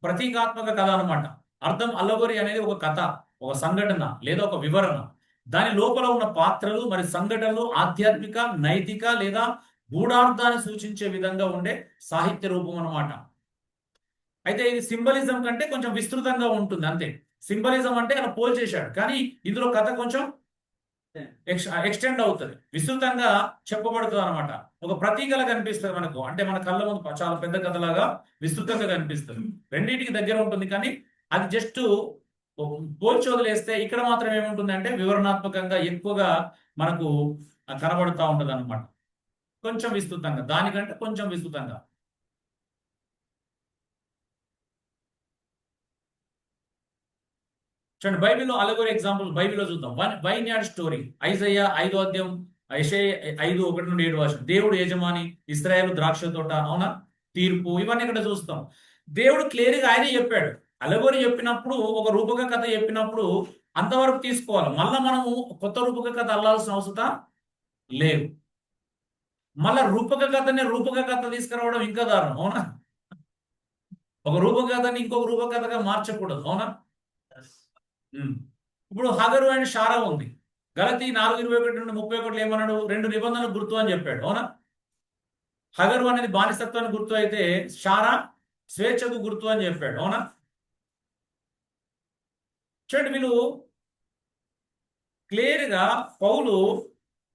ప్రతీకాత్మక కథ అనమాట. అర్థం అలగోరి అనేది ఒక కథ, ఒక సంఘటన లేదా ఒక వివరణ. దాని లోపల ఉన్న పాత్రలు మరి సంఘటనలు ఆధ్యాత్మిక నైతిక లేదా గూఢార్థాన్ని సూచించే విధంగా ఉండే సాహిత్య రూపం అన్నమాట. అయితే ఇది సింబలిజం కంటే కొంచెం విస్తృతంగా ఉంటుంది అంతే. సింబలిజం అంటే అలా పోల్చేశాడు, కానీ ఇందులో కథ కొంచెం ఎక్స్టెండ్ అవుతుంది, విస్తృతంగా చెప్పబడుతుంది అనమాట. ఒక ప్రతీకలా కనిపిస్తుంది మనకు, అంటే మన కళ్ళ ముందు చాలా పెద్ద కథలాగా విస్తృతంగా కనిపిస్తుంది. రెండింటికి దగ్గర ఉంటుంది, కానీ అది జస్ట్ పోల్చి వదిలేస్తే ఇక్కడ మాత్రం ఏముంటుంది అంటే వివరణాత్మకంగా ఎక్కువగా మనకు కనబడుతూ ఉంటుంది అనమాట. కొంచెం విస్తృతంగా, దానికంటే కొంచెం విస్తృతంగా. చూడండి, బైబిల్లో అలగోరి ఎగ్జాంపుల్ బైబిల్లో చూద్దాం. వైన్యార్డ్ స్టోరీ, ఐజయ్యా 5వ అధ్యాయం, యెషయా 5:1-7 దేవుడు యజమాని, ఇశ్రాయేలు ద్రాక్ష తోట, అవునా, తీర్పు, ఇవన్నీ ఇక్కడ చూస్తాం. దేవుడు క్లియర్గా ఆయనే చెప్పాడు. అలగోరి చెప్పినప్పుడు, ఒక రూపక కథ చెప్పినప్పుడు అంతవరకు తీసుకోవాలి. మళ్ళా మనము కొత్త రూపక కథ అల్లాల్సిన అవసరం లేదు. మళ్ళా రూపక కథ తీసుకురావడం ఇంకా దారుణం, అవునా. ఒక రూపక కథని ఇంకొక రూపక కథగా మార్చకూడదు, అవునా. ఇప్పుడు హగరు అండ్ షారా ఉంది. గలతీ 4:21-31 ఏమన్నాడు? 2 నిబంధనలు గుర్తు అని చెప్పాడు, అవునా. హగరు అనేది బానిసత్వానికి గుర్తు అయితే షారా స్వేచ్ఛకు గుర్తు అని చెప్పాడు, అవునా. చూడండి, వీళ్ళు క్లియర్గా పౌలు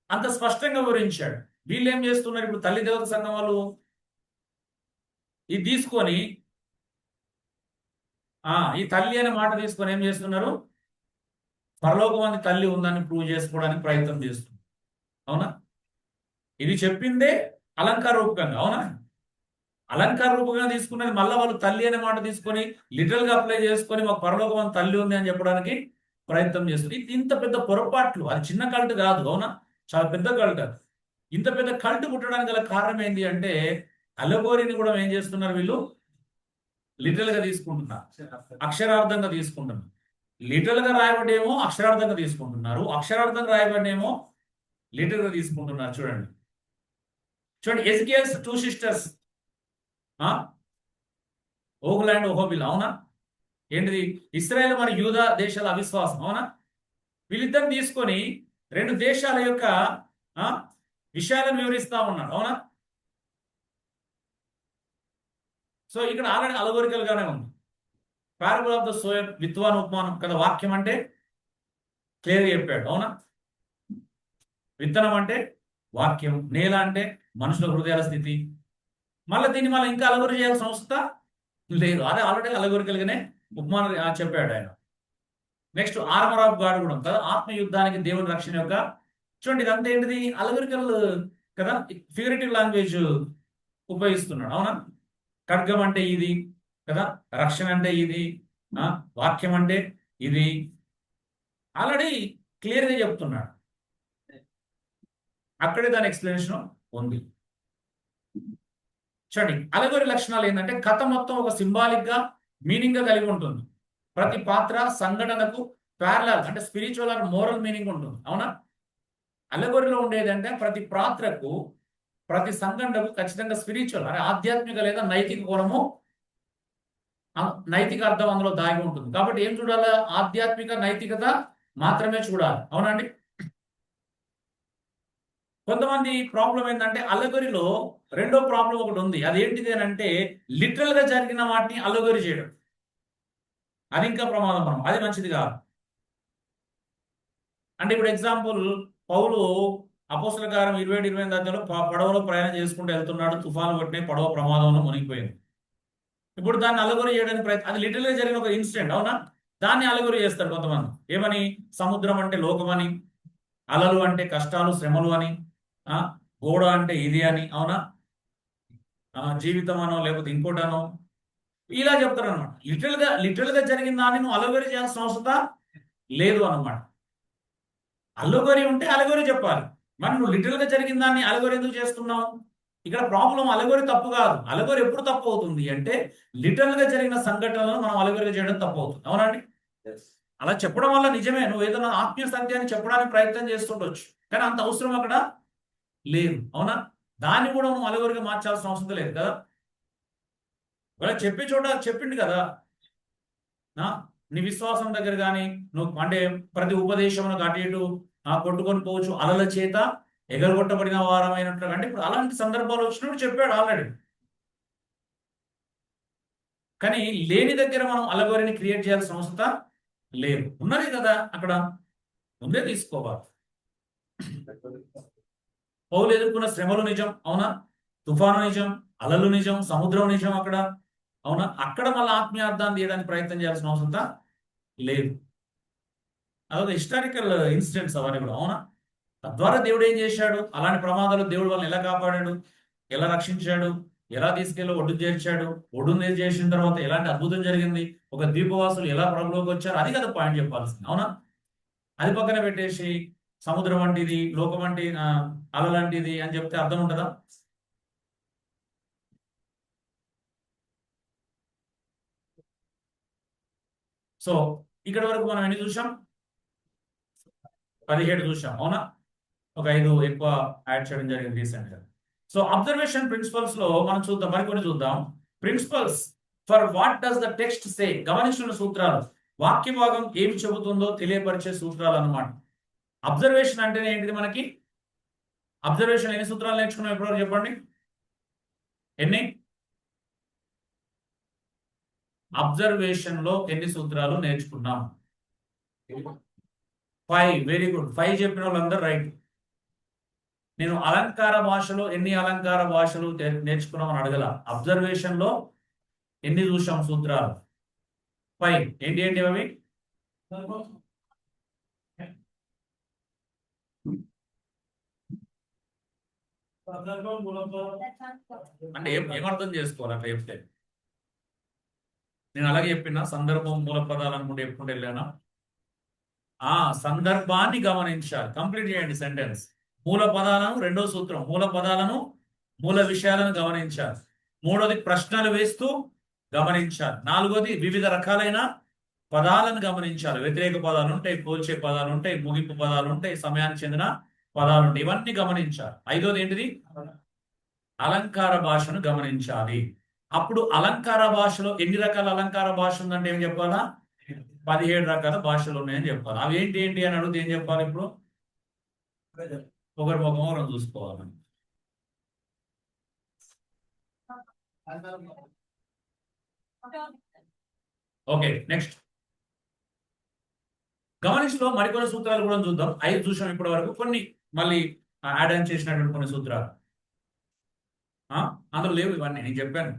అంత స్పష్టంగా వివరించాడు. వీళ్ళు ఏం చేస్తున్నారు ఇప్పుడు? తల్లి దేవత సంఘం వాళ్ళు ఇది తీసుకొని, ఈ తల్లి అనే మాట తీసుకొని ఏం చేస్తున్నారు? పరలోకం అని తల్లి ఉందని ప్రూవ్ చేసుకోవడానికి ప్రయత్నం చేస్తుంది, అవునా. ఇది చెప్పిందే అలంకార రూపకంగా, అవునా. అలంకార రూపకంగా తీసుకున్నది మళ్ళీ వాళ్ళు తల్లి అనే మాట తీసుకొని లిటరల్ గా అప్లై చేసుకొని మాకు పరలోకం అని తల్లి ఉంది అని చెప్పడానికి ప్రయత్నం చేస్తుంది. ఇంత పెద్ద పొరపాట్లు, అది చిన్న కల్ట్ కాదు, అవునా, చాలా పెద్ద కల్ట్. అది ఇంత పెద్ద కల్ట్ పుట్టడానికి గల కారణం ఏంటి అంటే అలగోరిని కూడా ఏం చేస్తున్నారు వీళ్ళు? లిటరల్ గా తీసుకుంటున్నారు, అక్షరార్థంగా తీసుకుంటున్నారు. లిటరల్ గా రాయబడేమో అక్షరార్థంగా తీసుకుంటున్నారు, అక్షరార్థంగా రాయబడేమో లిటరల్ గా తీసుకుంటున్నారు. చూడండి ఎజికియల్స్ 2 సిస్టర్స్, ఓహులాండ్ ఓహోబిల్, అవునా. ఏంటిది? ఇశ్రాయేల్ మరి యూదా దేశాల అవిశ్వాసం, అవునా. వీళ్ళిద్దరిని తీసుకొని 2 దేశాల యొక్క విషయాలను వివరిస్తా ఉన్నాడు, అవునా. సో ఇక్కడ ఆల్రెడీ అలగోరికల్ గానే ఉంది. పారబుల్ ఆఫ్ ద సోయర్, విత్వాన్ ఉపమానం కదా. వాక్యం అంటే క్లియర్ చెప్పాడు, అవునా. విత్తనం అంటే వాక్యం, నేల అంటే మనుషుల హృదయాల స్థితి. మళ్ళీ దీన్ని మళ్ళీ ఇంకా అలగోరి చేయాల్సిన అవసరం లేదు, అదే ఆల్రెడీ అలగోరికల్గానే ఉపమానం చెప్పాడు ఆయన. నెక్స్ట్ ఆర్మర్ ఆఫ్ గాడ్ కూడా కదా, ఆత్మయుద్ధానికి దేవుని రక్షణ యొక్క. చూడండి, ఇదంతా ఏంటిది? అలగోరికల్ కదా, ఫిగరేటివ్ లాంగ్వేజ్ ఉపయోగిస్తున్నాడు, అవునా. ఖడ్గం అంటే ఇది కదా, రక్షణ అంటే ఇది, వాక్యం అంటే ఇది, ఆల్రెడీ క్లియర్గా చెప్తున్నాడు. అక్కడే దాని ఎక్స్ప్లెనేషన్ ఉంది. చూడండి, అలగోరి లక్షణాలు ఏంటంటే కథ మొత్తం ఒక సింబాలిక్ గా మీనింగ్ గా కలిగి ఉంటుంది. ప్రతి పాత్ర సంఘటనకు ప్యారలల్ అంటే స్పిరిచువల్ ఆర్ మోరల్ మీనింగ్ ఉంటుంది, అవునా. అలగోరిలో ఉండేదంటే ప్రతి పాత్రకు, ప్రతి సంఘటనకు ఖచ్చితంగా స్పిరిచువల్ అంటే ఆధ్యాత్మిక లేదా నైతిక కోణము, నైతిక అర్థం అందులో దాగి ఉంటుంది. కాబట్టి ఏం చూడాలి? ఆధ్యాత్మిక నైతికత మాత్రమే చూడాలి, అవునండి. కొంతమంది ప్రాబ్లం ఏంటంటే అల్లగొరిలో రెండో ప్రాబ్లం ఒకటి ఉంది. అదేంటిది అని అంటే లిటరల్ గా జరిగిన వాటిని అల్లగొరి చేయడం. అది ఇంకా ప్రమాదం, అది మంచిది కాదు. అంటే ఇప్పుడు ఎగ్జాంపుల్, పౌలు అపోస్తల కార్యం 27-28 అధ్యాయంలో పడవలో ప్రయాణం చేసుకుంటూ వెళ్తున్నాడు, తుఫాను కొట్టిన పడవ ప్రమాదంలో మునిగిపోయింది. ఇప్పుడు దాన్ని అల్లగొరి చేయడానికి ప్రయత్నం, అది లిటరల్ గా జరిగిన ఒక ఇన్సిడెంట్, అవునా. దాన్ని అల్లగొరి చేస్తారు కొంతమంది. ఏమని? సముద్రం అంటే లోకమని, అలలు అంటే కష్టాలు శ్రమలు అని, గోడ అంటే ఇది అని, అవునా, జీవితం అనో లేకపోతే ఇంకోటనో ఇలా చెప్తారు అనమాట. లిటరల్ గా జరిగిన దాన్ని నువ్వు అలగొరి చేయాల్సిన అవసరం లేదు అనమాట. అల్లగొరి ఉంటే అలగొరి చెప్పాలి. మరి నువ్వు లిటరల్ గా జరిగిన దాన్ని అలగొరి ఎందుకు చేస్తున్నావు? ఇక్కడ ప్రాబ్లం అలగొరి తప్పు కాదు. అలగొరి ఎప్పుడు తప్పు అవుతుంది అంటే లిటరల్ గా జరిగిన సంఘటనలను మనం అలగొరిగా చేయడం తప్పు అవుతుంది, అవునండి. అలా చెప్పడం వల్ల నిజమే నువ్వు ఏదైనా ఆత్మీయ సత్యాన్ని చెప్పడానికి ప్రయత్నం చేస్తుండొచ్చు, కానీ అంత అవసరం అక్కడ లేదు, అవునా. దాన్ని కూడా నువ్వు అలగొరిగా మార్చాల్సిన అవసరం లేదు కదా. చెప్పే చోట చెప్పిండు కదా, నీ విశ్వాసం దగ్గర కానీ నువ్వు అంటే ప్రతి ఉపదేశమునకు అటు ఇటు కొట్టుకొని పోవచ్చు, అలల చేత ఎగరగొట్టబడిన వారమైనట్లు. అంటే ఇప్పుడు అలాంటి సందర్భాలు వచ్చినప్పుడు చెప్పాడు ఆల్రెడీ. కానీ లేని దగ్గర మనం అలగోరిని క్రియేట్ చేయాల్సిన అవసరం లేదు. ఉన్నది కదా అక్కడ, ముందే తీసుకోవాలి. పౌలు ఎదుర్కొన్న శ్రమలు నిజం, అవునా? తుఫాను నిజం, అలలు నిజం, సముద్రం నిజం అక్కడ, అవునా? అక్కడ మళ్ళీ ఆత్మీయార్థాన్ని తీయడానికి ప్రయత్నం చేయాల్సిన అవసరం లేదు. అదొక హిస్టారికల్ ఇన్సిడెంట్స్ అవన్నీ కూడా, అవునా? తద్వారా దేవుడు ఏం చేశాడు? అలాంటి ప్రమాదాలు దేవుడు వాళ్ళని ఎలా కాపాడాడు, ఎలా రక్షించాడు, ఎలా తీసుకెళ్ళి ఒడ్డు చేర్చాడు, ఒడ్డుని చేసిన తర్వాత ఎలాంటి అద్భుతం జరిగింది, ఒక ద్వీపవాసులు ఎలా ప్రభులోకి వచ్చారు, అది కదా పాయింట్ చెప్పాల్సింది, అవునా? అది పక్కన పెట్టేసి సముద్రం వంటిది, లోకం వంటి అల లాంటిది అని చెప్తే అర్థం ఉంటుందా? సో ఇక్కడ వరకు మనం ఎన్ని చూసాం? 17 చూసాం, అవునా? ఒక 5 ఎక్కువ యాడ్ చేయడం జరిగింది రీసెంట్ గా. సో అబ్జర్వేషన్ ప్రిన్సిపల్స్ లో మనం చూద్దాం, మరికొన్ని చూద్దాం. Principles for what does the text say. గమనించిన సూత్రాలు, వాక్య భాగం ఏమి చెబుతుందో తెలియపరిచే సూత్రాలు అన్నమాట. అబ్జర్వేషన్ అంటేనే ఏంటిది? మనకి అబ్జర్వేషన్ ఎన్ని సూత్రాలు నేర్చుకున్నాం ఇప్పటివరకు చెప్పండి? ఎన్ని? అబ్జర్వేషన్ లో ఎన్ని సూత్రాలు నేర్చుకున్నాం? 5. వెరీ గుడ్, 5 చెప్పిన వాళ్ళందరూ రైట్. నేను అలంకార భాషలో ఎన్ని అలంకార భాషలు నేర్చుకున్నామని అడగల. అబ్జర్వేషన్ లో ఎన్ని చూసాం సూత్రాలు? 5. ఏంటి ఏంటి అవి? అంటే ఏమర్థం చేసుకోవాలి అట్లా చెప్తే? నేను అలాగే చెప్పినా సందర్భం మూల పదాలు అనుకుంటే చెప్పుకుంటూ వెళ్ళానా? సందర్భాన్ని గమనించాలి. కంప్లీట్ చేయండి సెంటెన్స్. మూల పదాలను, రెండో సూత్రం, మూల పదాలను, మూల విషయాలను గమనించాలి. మూడోది ప్రశ్నలు వేస్తూ గమనించాలి. నాలుగోది వివిధ రకాలైన పదాలను గమనించాలి. వ్యతిరేక పదాలు ఉంటాయి, పోల్చే పదాలు ఉంటాయి, ముగింపు పదాలు ఉంటాయి, సమయానికి చెందిన పదాలు ఉంటాయి, ఇవన్నీ గమనించాలి. ఐదోది ఏంటిది? అలంకార భాషను గమనించాలి. అప్పుడు అలంకార భాషలో ఎన్ని రకాల అలంకార భాష ఉందంటే ఏం చెప్పాలా? 17 రకాల భాషలు ఉన్నాయని చెప్పాలి. అవి ఏంటి ఏంటి అని అడిగితే ఏం చెప్పాలి? ఇప్పుడు ఒకరి ముఖం ఒకరు చూసుకోవాలి. ఓకే, నెక్స్ట్ గమనించలో మరికొన్ని సూత్రాలు కూడా చూద్దాం. 5 చూసాం ఇప్పటి వరకు. కొన్ని మళ్ళీ యాడ్ ఆన్ చేసినటువంటి కొన్ని సూత్రాలు అందులో లేవు. ఇవన్నీ నేను చెప్పాను.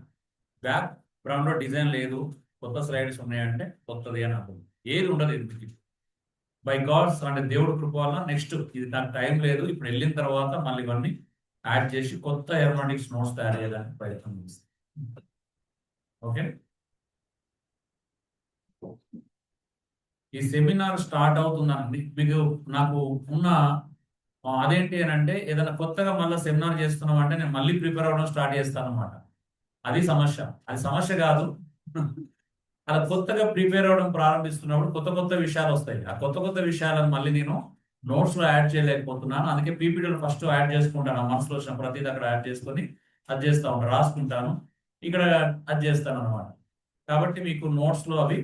బ్యాక్ గ్రౌండ్ లో డిజైన్ లేదు, కొత్త స్లైడ్స్ ఉన్నాయంటే కొత్తది అని అర్థం. ఏది ఉండదు ఎందుకు. బై గాడ్స్ అంటే దేవుడు కృప వల్ల నెక్స్ట్ ఇది నాకు టైం లేదు, ఇప్పుడు వెళ్ళిన తర్వాత మళ్ళీ ఇవన్నీ యాడ్ చేసి కొత్త ఎర్మాటిక్స్ నోట్స్ తయారు చేయడానికి ప్రయత్నం చేస్తాం. ఓకే, ఈ సెమినార్ స్టార్ట్ అవుతుందండి. మీకు నాకు ఉన్న అదేంటి అని అంటే, ఏదైనా కొత్తగా మళ్ళీ సెమినార్ చేస్తున్నాం అంటే నేను మళ్ళీ ప్రిపేర్ అవ్వడం స్టార్ట్ చేస్తాను అనమాట. అది సమస్య. అది సమస్య కాదు. అలా కొత్తగా ప్రిపేర్ అవ్వడం ప్రారంభిస్తున్నప్పుడు కొత్త కొత్త విషయాలు వస్తాయి. ఆ కొత్త కొత్త విషయాలను మళ్ళీ నేను నోట్స్ లో యాడ్ చేయలేకపోతున్నాను. అందుకే పీపీటీలో ఫస్ట్ యాడ్ చేసుకుంటాను. ఆ మనసులో వచ్చిన ప్రతిదీ అక్కడ యాడ్ చేసుకొని అది చేస్తూ ఉంటాను, రాసుకుంటాను, ఇక్కడ అది చేస్తాను అనమాట. కాబట్టి మీకు నోట్స్ లో అవి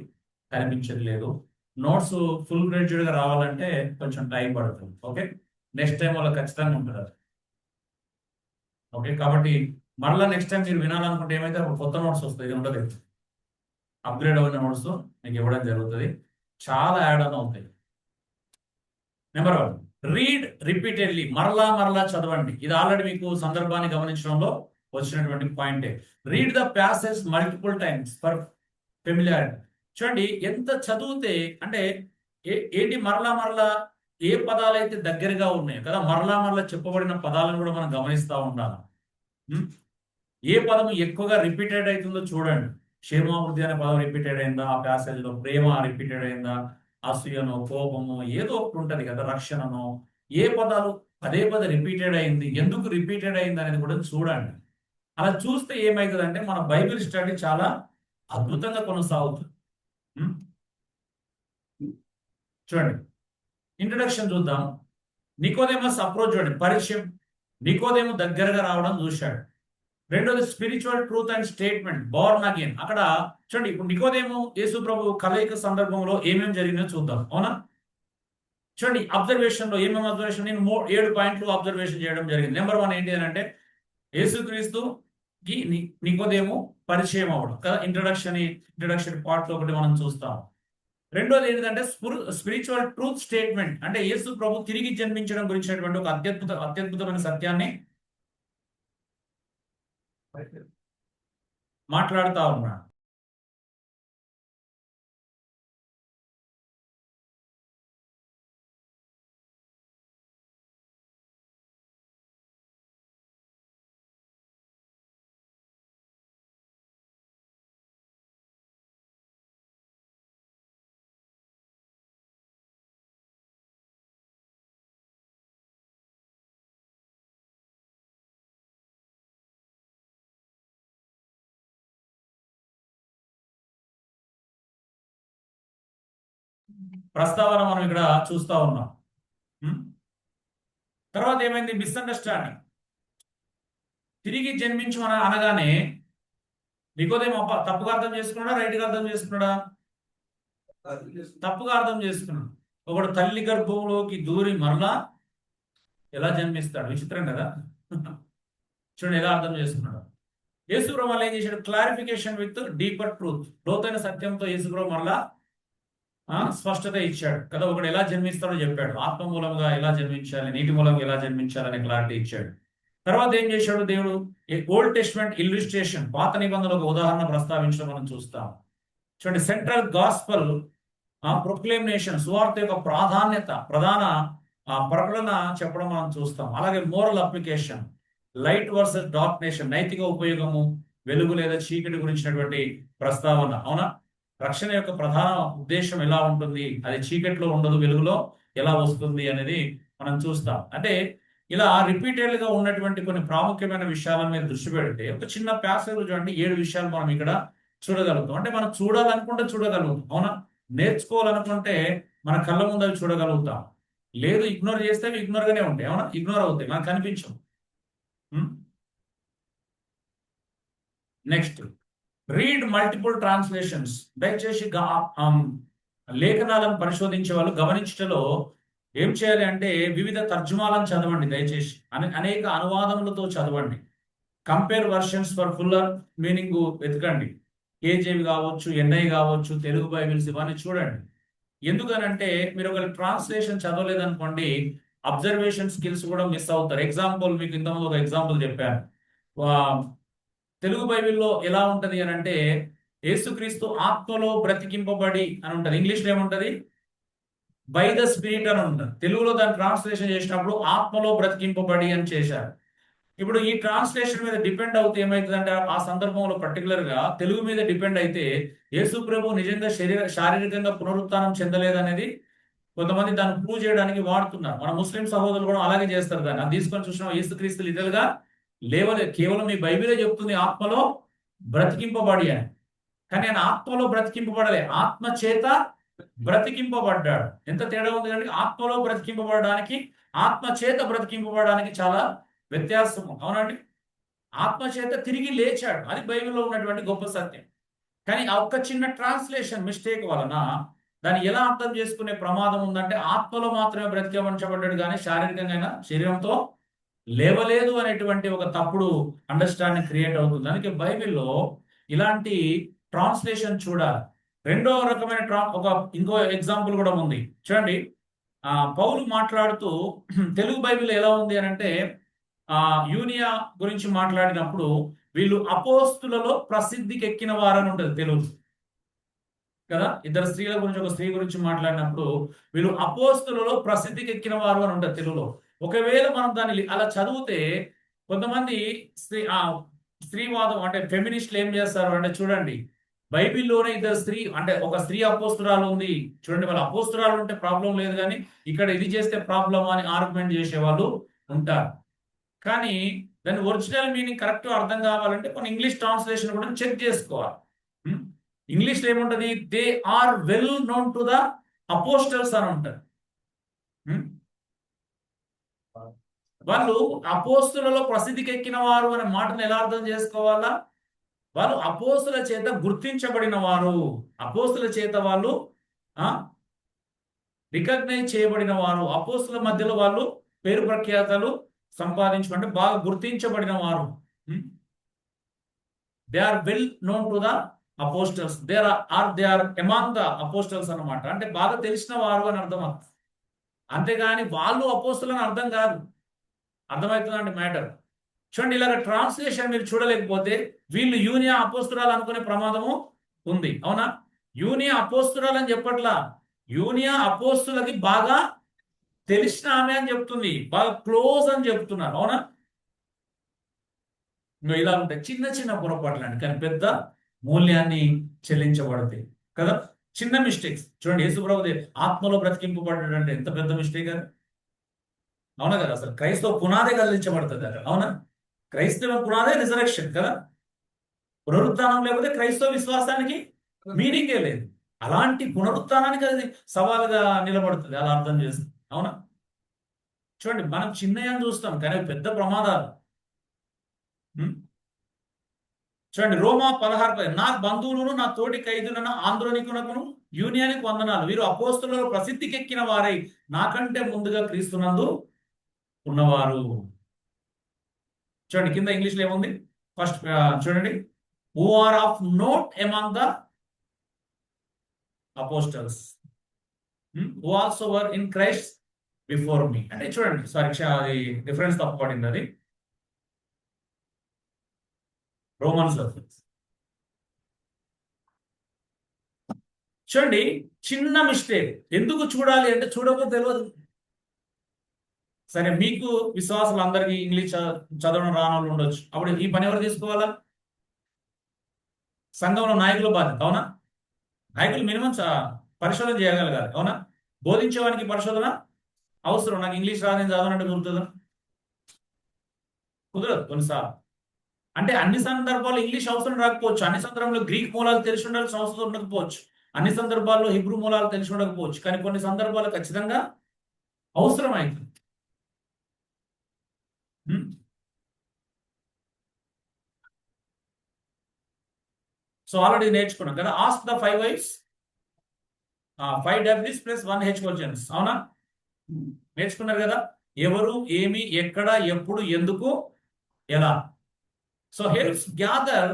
కనిపించట్లేదు. నోట్స్ ఫుల్ ఫ్లెడ్జ్డ్ గా రావాలంటే కొంచెం టైం పడుతుంది. ఓకే, నెక్స్ట్ టైం వాళ్ళకి ఖచ్చితంగా ఉంటుంది. ఓకే, కాబట్టి మరలా నెక్స్ట్ టైం మీరు వినాలనుకుంటే ఏమైతే కొత్త నోట్స్ వస్తాయి. ఇది ఉండదు, అప్గ్రేడ్ అయిన నోట్స్ మీకు ఇవ్వడం జరుగుతుంది. చాలా యాడ్ ఆన్ అవుతాయి. Number 1, read repeatedly. మరలా మరలా చదవండి. ఇది ఆల్రెడీ మీకు సందర్భాన్ని గమనించడంలో వచ్చినటువంటి పాయింటే. Read the passage multiple times for familiarity. చూడండి, ఎంత చదివితే అంటే ఏంటి మరలా మరలా ఏ పదాలు అయితే దగ్గరగా ఉన్నాయో కదా, మరలా మరలా చెప్పబడిన పదాలను కూడా మనం గమనిస్తూ ఉండాలి. ఏ పదం ఎక్కువగా రిపీటెడ్ అవుతుందో చూడండి. క్షేమావృద్ధి అనే పదం రిపీటెడ్ అయిందా ఆ ప్యాసేజ్ లో? ప్రేమ రిపీటెడ్ అయిందా? అసూయనో, కోపము, ఏదో ఒకటి ఉంటది కదా, రక్షణనో. ఏ పదాలు పదే పదే రిపీటెడ్ అయింది, ఎందుకు రిపీటెడ్ అయింది అనేది కూడా చూడండి. అలా చూస్తే ఏమవుతుందంటే మన బైబిల్ స్టడీ చాలా అద్భుతంగా కొనసాగుతుంది. చూడండి, ఇంట్రడక్షన్ చూద్దాం. నికోదేమస్ అప్రోచ్ చూడండి, పరిచయం. నికోదేము దగ్గరగా రావడం చూశాడు. రెండోది spiritual truth and statement, Born again. అక్కడ చూడండి, ఇప్పుడు నికోదేము యేసు ప్రభు కలయిక సందర్భంలో ఏమేమి జరిగిందో చూద్దాం. అవునా? చూడండి, అబ్జర్వేషన్ లో ఏమేమి అబ్జర్వేషన్, నేను 7 పాయింట్లు అబ్జర్వేషన్ చేయడం జరిగింది. నెంబర్ 1 ఏంటి అని అంటే, యేసుక్రీస్తుకి నికోదేము పరిచయం అవ్వడం కదా. ఇంట్రడక్షన్ పార్ట్ లో ఒకటి మనం చూస్తాం. రెండోది ఏంటంటే స్పిరిచువల్ ట్రూత్ స్టేట్మెంట్, అంటే యేసు ప్రభు తిరిగి జన్మించడం గురించినటువంటి ఒక అత్యద్భుతమైన సత్యాన్ని మాట్లాడుతా ఉన్నాడు. ప్రస్తావన మనం ఇక్కడ చూస్తా ఉన్నాం. తర్వాత ఏమైంది? మిస్అండర్స్టాండింగ్. తిరిగి జన్మించు అనగానే నికోదేము తప్పుగా అర్థం చేసుకున్నాడా, రైట్గా అర్థం చేసుకున్నాడా? తప్పుగా అర్థం చేసుకున్నాడు. ఒకడు తల్లి గర్భంలోకి దూరి మరలా ఎలా జన్మిస్తాడు? విచిత్రం కదా. చూడండి ఎలా అర్థం చేసుకున్నాడు. యేసుప్రభు మళ్ళీ ఏం చేశాడు? క్లారిఫికేషన్ విత్ డీపర్ ట్రూత్, లోతైన సత్యంతో యేసుప్రభు మరలా స్పష్టత ఇచ్చాడు కదా. ఒకడు ఎలా జన్మిస్తాడో చెప్పాడు. ఆత్మ మూలంగా ఎలా జన్మించాలి, నీటి మూలంగా ఎలా జన్మించాలనే క్లారిటీ ఇచ్చాడు. తర్వాత ఏం చేశాడు దేవుడు? ఓల్డ్ టెస్ట్మెంట్ ఇల్లుస్ట్రేషన్, పాత నిబంధనలు ఒక ఉదాహరణ ప్రస్తావించడం మనం చూస్తాం. చూడండి, సెంట్రల్ గాస్పల్ ప్రొక్లేమినేషన్, సువార్త యొక్క ప్రధాన ప్రకటన చెప్పడం మనం చూస్తాం. అలాగే మోరల్ అప్లికేషన్, లైట్ వర్సెస్ డార్క్నేషన్, నైతిక ఉపయోగము, వెలుగు లేదా చీకటి గురించినటువంటి ప్రస్తావన. అవునా? రక్షణ యొక్క ప్రధాన ఉద్దేశం ఎలా ఉంటుంది, అది చీకటిలో ఉండదు, వెలుగులో ఎలా వస్తుంది అనేది మనం చూస్తాం. అంటే ఇలా రిపీటెడ్ గా ఉన్నటువంటి కొన్ని ప్రాముఖ్యమైన విషయాల మీద దృష్టి పెడితే ఒక చిన్న ప్యాసేజ్ చూడండి, 7 విషయాలు మనం ఇక్కడ చూడగలుగుతాం. అంటే మనం చూడాలనుకుంటే చూడగలుగుతాం. అవునా? నేర్చుకోవాలనుకుంటే మన కళ్ళ ముందు అవి చూడగలుగుతాం. లేదు, ఇగ్నోర్ చేస్తే అవి ఇగ్నోర్ గానే ఉంటాయి. అవునా? ఇగ్నోర్ అవుతాయి, మనకు కనిపించవు. Next, read multiple translations. దయచేసి లేఖనాలను పరిశోధించే వాళ్ళు గమనించటలో ఏం చేయాలి అంటే వివిధ తర్జుమాలను చదవండి. దయచేసి అనేక అనువాదములతో చదవండి. Compare versions for fuller meaning వెతకండి. కేజేవి కావచ్చు, ఎన్ఐ కావచ్చు, తెలుగు బైబిల్స్, ఇవన్నీ చూడండి. ఎందుకనంటే మీరు ఒక ట్రాన్స్లేషన్ చదవలేదనుకోండి, అబ్జర్వేషన్ స్కిల్స్ కూడా మిస్ అవుతారు. ఎగ్జాంపుల్, మీకు ఇంతకుముందు ఒక ఎగ్జాంపుల్ చెప్పాను. తెలుగు బైబిల్లో ఎలా ఉంటది అని అంటే, యేసుక్రీస్తు ఆత్మలో బ్రతికింపబడి అని ఉంటది. ఇంగ్లీష్లో ఏముంటది? బై ద స్పిరిట్ అని ఉంటుంది. తెలుగులో దాన్ని ట్రాన్స్లేషన్ చేసినప్పుడు ఆత్మలో బ్రతికింపబడి అని చేశారు. ఇప్పుడు ఈ ట్రాన్స్లేషన్ మీద డిపెండ్ అవుతే ఏమవుతుందంటే, ఆ సందర్భంలో పర్టికులర్ గా తెలుగు మీద డిపెండ్ అయితే యేసు ప్రభు నిజంగా శారీరకంగా పునరుత్థానం చెందలేదనేది కొంతమంది దాన్ని ప్రూవ్ చేయడానికి వాడుతున్నారు. మన ముస్లిం సహోదరులు కూడా అలాగే చేస్తారు. దాన్ని అది తీసుకొని చూసిన యేసుక్రీస్తు లిటరల్ గా లేవలేదు. కేవలం మీ బైబిలే చెప్తుంది ఆత్మలో బ్రతికింపబడి అని. కానీ ఆయన ఆత్మలో బ్రతికింపబడలే, ఆత్మ చేత బ్రతికింపబడ్డాడు. ఎంత తేడా ఉంది అంటే, ఆత్మలో బ్రతికింపబడడానికి, ఆత్మ చేత బ్రతికింపబడడానికి చాలా వ్యత్యాసం. అవునండి? ఆత్మ చేత తిరిగి లేచాడు, అది బైబిల్లో ఉన్నటువంటి గొప్ప సత్యం. కానీ ఆ ఒక్క చిన్న ట్రాన్స్లేషన్ మిస్టేక్ వలన దాన్ని ఎలా అర్థం చేసుకునే ప్రమాదం ఉందంటే, ఆత్మలో మాత్రమే బ్రతికించబడ్డాడు కానీ శారీరకంగా శరీరంతో లేవలేదు అనేటువంటి ఒక తప్పుడు అండర్స్టాండింగ్ క్రియేట్ అవుతుంది. అందుకే బైబిల్లో ఇలాంటి ట్రాన్స్లేషన్ చూడాలి. రెండో రకమైన ఇంకో ఎగ్జాంపుల్ కూడా ఉంది. చూడండి, పౌలు మాట్లాడుతూ తెలుగు బైబిల్ ఎలా ఉంది అని అంటే, యూనియా గురించి మాట్లాడినప్పుడు వీళ్ళు అపోస్తులలో ప్రసిద్ధికి ఎక్కిన వారని ఉంటుంది తెలుగు కదా. ఇద్దరు స్త్రీల గురించి, ఒక స్త్రీ గురించి మాట్లాడినప్పుడు వీళ్ళు అపోస్తులలో ప్రసిద్ధికి ఎక్కిన వారు అని ఉంటుంది తెలుగులో. ఒకవేళ మనం దాన్ని అలా చదివితే కొంతమంది స్త్రీవాదం అంటే ఫెమినిస్టులు ఏం చేస్తారు అంటే, చూడండి బైబిల్లోనే ఒక స్త్రీ అపోస్తురాలు ఉంది, చూడండి వాళ్ళ అపోస్తురాలు ఉంటే ప్రాబ్లం లేదు, కానీ ఇక్కడ ఇది చేస్తే ప్రాబ్లం అని ఆర్గ్యుమెంట్ చేసే వాళ్ళు ఉంటారు. కానీ దాని ఒరిజినల్ మీనింగ్ కరెక్ట్ అర్థం కావాలంటే కొన్ని ఇంగ్లీష్ ట్రాన్స్లేషన్ కూడా చెక్ చేసుకోవాలి. ఇంగ్లీష్ లో ఏముంటది? They are well known to the apostles అని ఉంటుంది. వాళ్ళు అపోస్తులలో ప్రసిద్ధికి ఎక్కిన వారు అనే మాటను ఎలా అర్థం చేసుకోవాలా? వాళ్ళు అపోస్తుల చేత గుర్తించబడిన వారు, అపోస్తుల చేత వాళ్ళు రికగ్నైజ్ చేయబడిన వారు, అపోస్తుల మధ్యలో వాళ్ళు పేరు ప్రఖ్యాతలు సంపాదించుకుంటే బాగా గుర్తించబడిన వారు. They are well known to the apostles, they are among the apostles అన్నమాట. అంటే బాగా తెలిసిన వారు అని అర్థం. అంతేగాని వాళ్ళు అపోస్తులని అర్థం కాదు. అర్థమవుతుందండి మ్యాటర్. చూడండి, ఇలాగ ట్రాన్స్లేషన్ మీరు చూడలేకపోతే వీళ్ళు యూనియా అపోస్తురాలు అనుకునే ప్రమాదము ఉంది. అవునా? యూనియా అపోస్తురాలు అని చెప్పట్లా, యూనియా అపోస్తులకి బాగా తెలిసిన ఆమె అని చెప్తుంది, బాగా క్లోజ్ అని చెప్తున్నారు. అవునా? ఇలా ఉంటాయి చిన్న చిన్న పొరపాట్లు అండి, కానీ పెద్ద మూల్యాన్ని చెల్లించబడతాయి కదా. చిన్న మిస్టేక్స్ చూడండి, యేసుప్రభు ఆత్మలో బ్రతికింపబడ్డాడు అంటే ఎంత పెద్ద మిస్టేక్ అది. అవునా కదా? అసలు క్రైస్తవ పునాదే కదిలించబడుతుంది అక్కడ. అవునా? క్రైస్తవ పునాదే రిజరెక్షన్ కదా. పునరుత్థానం లేకపోతే క్రైస్తవ విశ్వాసానికి మీనింగే లేదు. అలాంటి పునరుత్థానానికి అది సవాలుగా నిలబడుతుంది, అలా అర్థం చేస్తుంది. అవునా? చూడండి, మనం చిన్నయని చూస్తాం కానీ అవి పెద్ద ప్రమాదాలు. చూడండి, రోమా 16 నా బంధువులను నా తోటి ఖైదులను ఆంధ్రోనికునకును యూనియానికి వందనాలు, వీరు అపోస్తులలో ప్రసిద్ధికెక్కిన వారై నాకంటే ముందుగా క్రీస్తునందు ఉన్నవారు. చూడండి, కింద ఇంగ్లీష్లో ఏముంది? ఫస్ట్ చూడండి, who are of note among the apostles who also were in Christ before me. అంటే చూడండి, సారీ అది డిఫరెన్స్ తప్పబడింది, అది రోమన్స్. చూడండి, చిన్న మిస్టేక్. ఎందుకు చూడాలి అంటే చూడకపోతే తెలియదు. సరే, మీకు విశ్వాసులు అందరికీ ఇంగ్లీష్ చదవడం రాని వాళ్ళు ఉండొచ్చు, అప్పుడు ఈ పని ఎవరు తీసుకోవాలా? సంఘంలో నాయకుల బాధ్యత. అవునా? నాయకులు మినిమం పరిశోధన చేయగలగాలి. అవునా? బోధించేవానికి పరిశోధన అవసరం. నాకు ఇంగ్లీష్ రాదు, నేను చదవనంటే కుదురుతుందా? కుదరదు కొన్నిసార్లు. అంటే అన్ని సందర్భాల్లో ఇంగ్లీష్ అవసరం రాకపోవచ్చు, అన్ని సందర్భంలో గ్రీక్ మూలాలు తెలిసి ఉండాల్సిన అవసరం ఉండకపోవచ్చు, అన్ని సందర్భాల్లో హిబ్రూ మూలాలు తెలిసి ఉండకపోవచ్చు, కానీ కొన్ని సందర్భాల్లో ఖచ్చితంగా అవసరం అవుతుంది. సో ఆల్రెడీ నేర్చుకున్నాం కదా, ask the 5 wives 5 W's plus 1 H questions. అవునా? నేర్చుకున్నారు కదా, ఎవరు, ఏమి, ఎక్కడ, ఎప్పుడు, ఎందుకు, ఎలా. So helps gather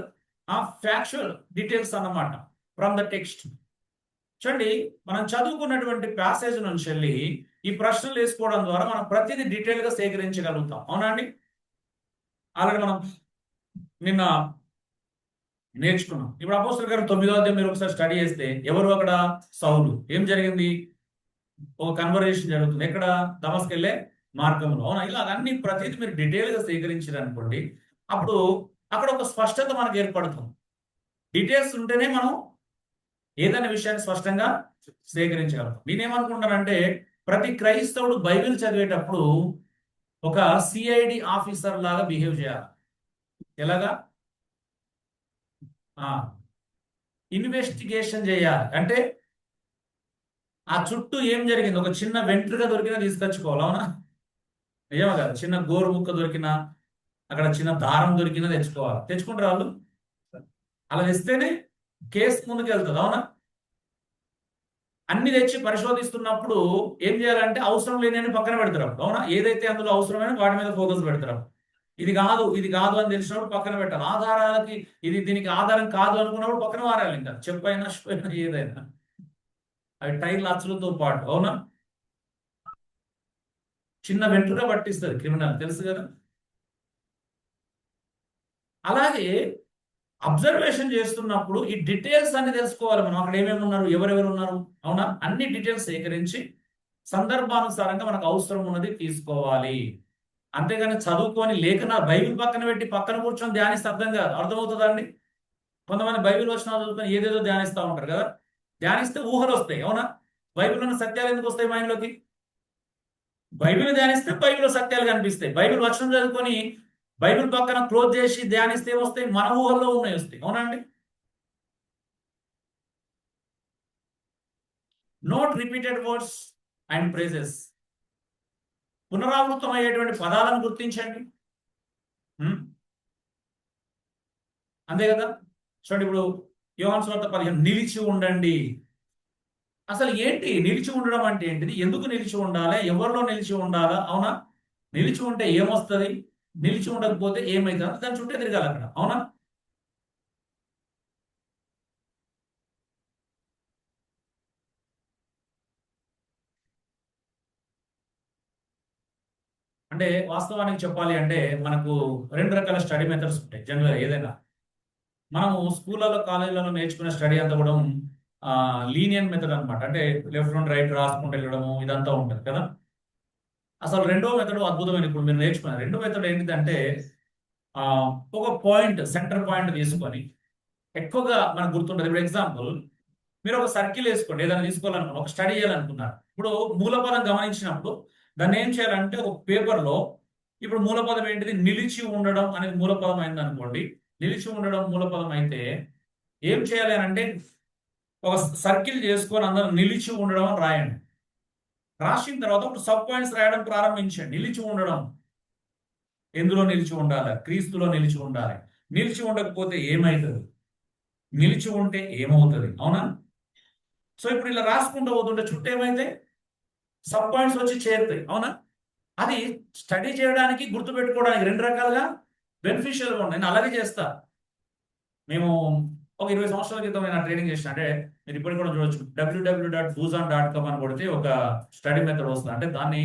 factual details అన్నమాట ఫ్రమ్ ద టెక్స్ట్. చూడండి, మనం చదువుకున్నటువంటి ప్యాసేజ్ నుంచి వెళ్ళి ఈ ప్రశ్నలు వేసుకోవడం ద్వారా మనం ప్రతిదీ డీటెయిల్ గా సేకరించగలుగుతాం. అవునా అండి? ఆల్రెడీ మనం నిన్న నేర్చుకున్నాం. ఇప్పుడు అపోస్తలుల కార్యం 9వ అధ్యాయం మీరు ఒకసారి స్టడీ చేస్తే ఎవరు అక్కడ? సౌలు. ఏం జరిగింది? ఒక కన్వర్జేషన్ జరుగుతుంది. ఎక్కడ? దమస్కు వెళ్ళే మార్గంలో. అవునా? ఇలా అన్ని ప్రతిదీ మీరు డీటెయిల్ గా సేకరించారు అనుకోండి, అప్పుడు అక్కడ ఒక స్పష్టత మనకు ఏర్పడుతుంది. డీటెయిల్స్ ఉంటేనే మనం ఏదైనా విషయాన్ని స్పష్టంగా సేకరించగలం. నేనేమనుకుంటానంటే ప్రతి క్రైస్తవుడు బైబిల్ చదివేటప్పుడు ఒక సిఐడి ఆఫీసర్ లాగా బిహేవ్ చేయాలి. ఎలాగా? ఇన్వెస్టిగేషన్ చేయాలి. అంటే ఆ చుట్టూ ఏం జరిగింది, ఒక చిన్న వెంట్రుక దొరికినా తీసుకొచ్చుకోవాలి. అవునా? నిజమా కదా? చిన్న గోరు ముక్క దొరికినా, అక్కడ చిన్న దారం దొరికినా తెచ్చుకోవాలి. తెచ్చుకుంటారు వాళ్ళు. అలా తెస్తేనే కేసు ముందుకు వెళ్తుంది. అవునా? అన్ని తెచ్చి పరిశోధిస్తున్నప్పుడు ఏం చేయాలంటే అవసరం లేని పక్కన పెడతారు. అవునా? ఏదైతే అందులో అవసరమైన వాటి మీద ఫోకస్ పెడతారు. ఇది కాదు, ఇది కాదు అని తెలిసినప్పుడు పక్కన పెట్టాలి. ఆధారాలకి ఇది దీనికి ఆధారం కాదు అనుకున్నప్పుడు పక్కన వారాలి. ఇంకా చెప్పైనా ఏదైనా అవి టైర్లు అచ్చులతో పాటు. అవునా? చిన్న వెంట్రుక పట్టిస్తుంది క్రిమినల్, తెలుసు కదా. అలాగే అబ్జర్వేషన్ చేస్తున్నప్పుడు ఈ డీటెయిల్స్ అన్ని తెలుసుకోవాలి మనం. అక్కడ ఏమేమి ఉన్నారు, ఎవరెవరు ఉన్నారు. అవునా? అన్ని డీటెయిల్స్ సేకరించి సందర్భానుసారంగా మనకు అవసరం ఉన్నది తీసుకోవాలి. అంతేగాని చదువుకొని లేఖన బైబిల్ పక్కన పెట్టి పక్కన కూర్చొని ధ్యానిస్తే అర్థం కాదు. అర్థమవుతుందా అండి? కొంతమంది బైబిల్ వచనాలు చదువుకొని ఏదేదో ధ్యానిస్తూ ఉంటారు కదా. ధ్యానిస్తే ఊహలు వస్తాయి. అవునా? బైబిల్ ఉన్న సత్యాలు ఎందుకు వస్తాయి మైండ్లోకి? బైబిల్ ధ్యానిస్తే బైబిల్లో సత్యాలు కనిపిస్తాయి. బైబిల్ వచనం చదువుకొని బైబిల్ పక్కన క్లోజ్ చేసి ధ్యానిస్తే వస్తాయి, మన ఊహల్లో ఉన్నాయి వస్తాయి. అవునండి? Note repeated words and phrases. పునరావృతం అయ్యేటువంటి పదాలను గుర్తించండి. అంతే కదా. చూడండి, ఇప్పుడు యోహాను సువార్త 15 నిలిచి ఉండండి. అసలు ఏంటి నిలిచి ఉండడం అంటే ఏంటిది? ఎందుకు నిలిచి ఉండాలి? ఎవరిలో నిలిచి ఉండాలా? అవునా? నిలిచి ఉంటే ఏమొస్తుంది? నిలిచి ఉండకపోతే ఏమైతుంది? దాని చుట్టే తిరగాలి అక్కడ. అవునా? అంటే వాస్తవానికి చెప్పాలి అంటే మనకు 2 రకాల స్టడీ మెథడ్స్ ఉంటాయి జనరల్గా. ఏదైనా మనము స్కూళ్ళలో కాలేజీలలో నేర్చుకునే స్టడీ అంతా కూడా లీనియన్ మెథడ్ అనమాట. అంటే లెఫ్ట్ నుండి రైట్ రాసుకుంటూ వెళ్ళడము ఇదంతా ఉంటుంది కదా. అసలు రెండో మెథడ్ అద్భుతమైన, ఇప్పుడు మీరు నేర్చుకున్నారు. రెండో మెథడ్ ఏంటిదంటే ఆ, ఒక పాయింట్, సెంటర్ పాయింట్ తీసుకొని ఎక్కువగా మనకు గుర్తుంటుంది. ఇప్పుడు ఎగ్జాంపుల్, మీరు ఒక సర్కిల్ వేసుకోండి. ఏదైనా తీసుకోవాలనుకున్నారు, ఒక స్టడీ చేయాలనుకున్నారు. ఇప్పుడు మూలపదం గమనించినప్పుడు దాన్ని ఏం చేయాలంటే ఒక పేపర్లో, ఇప్పుడు మూలపదం ఏంటిది? నిలిచి ఉండడం అనేది మూలపదం అయింది అనుకోండి. నిలిచి ఉండడం మూలపదం అయితే ఏం చేయాలి అని అంటే ఒక సర్కిల్ చేసుకొని అందరూ నిలిచి ఉండడం అని రాయండి. రాసిన తర్వాత ఒక సబ్ పాయింట్స్ రాయడం ప్రారంభించండి. నిలిచి ఉండడం, ఎందులో నిలిచి ఉండాలి? క్రీస్తులో నిలిచి ఉండాలి. నిలిచి ఉండకపోతే ఏమవుతుంది? నిలిచి ఉంటే ఏమవుతుంది? అవునా? సో ఇప్పుడు ఇలా రాసుకుంటూ పోతుంటే చుట్టూ ఏమైతే సబ్ పాయింట్స్ వచ్చి చేరుతాయి. అవునా? అది స్టడీ చేయడానికి, గుర్తుపెట్టుకోవడానికి 2 రకాలుగా బెనిఫిషియల్గా ఉన్నాయి. నేను అలాగే చేస్తా. మేము ఒక 20 సంవత్సరాల క్రితం నేను ట్రైనింగ్ చేసిన. అంటే మీరు ఇప్పటికి కూడా చూడొచ్చు, www.buzan.com అని కొడితే ఒక స్టడీ మెథడ్ వస్తుంది. అంటే దాన్ని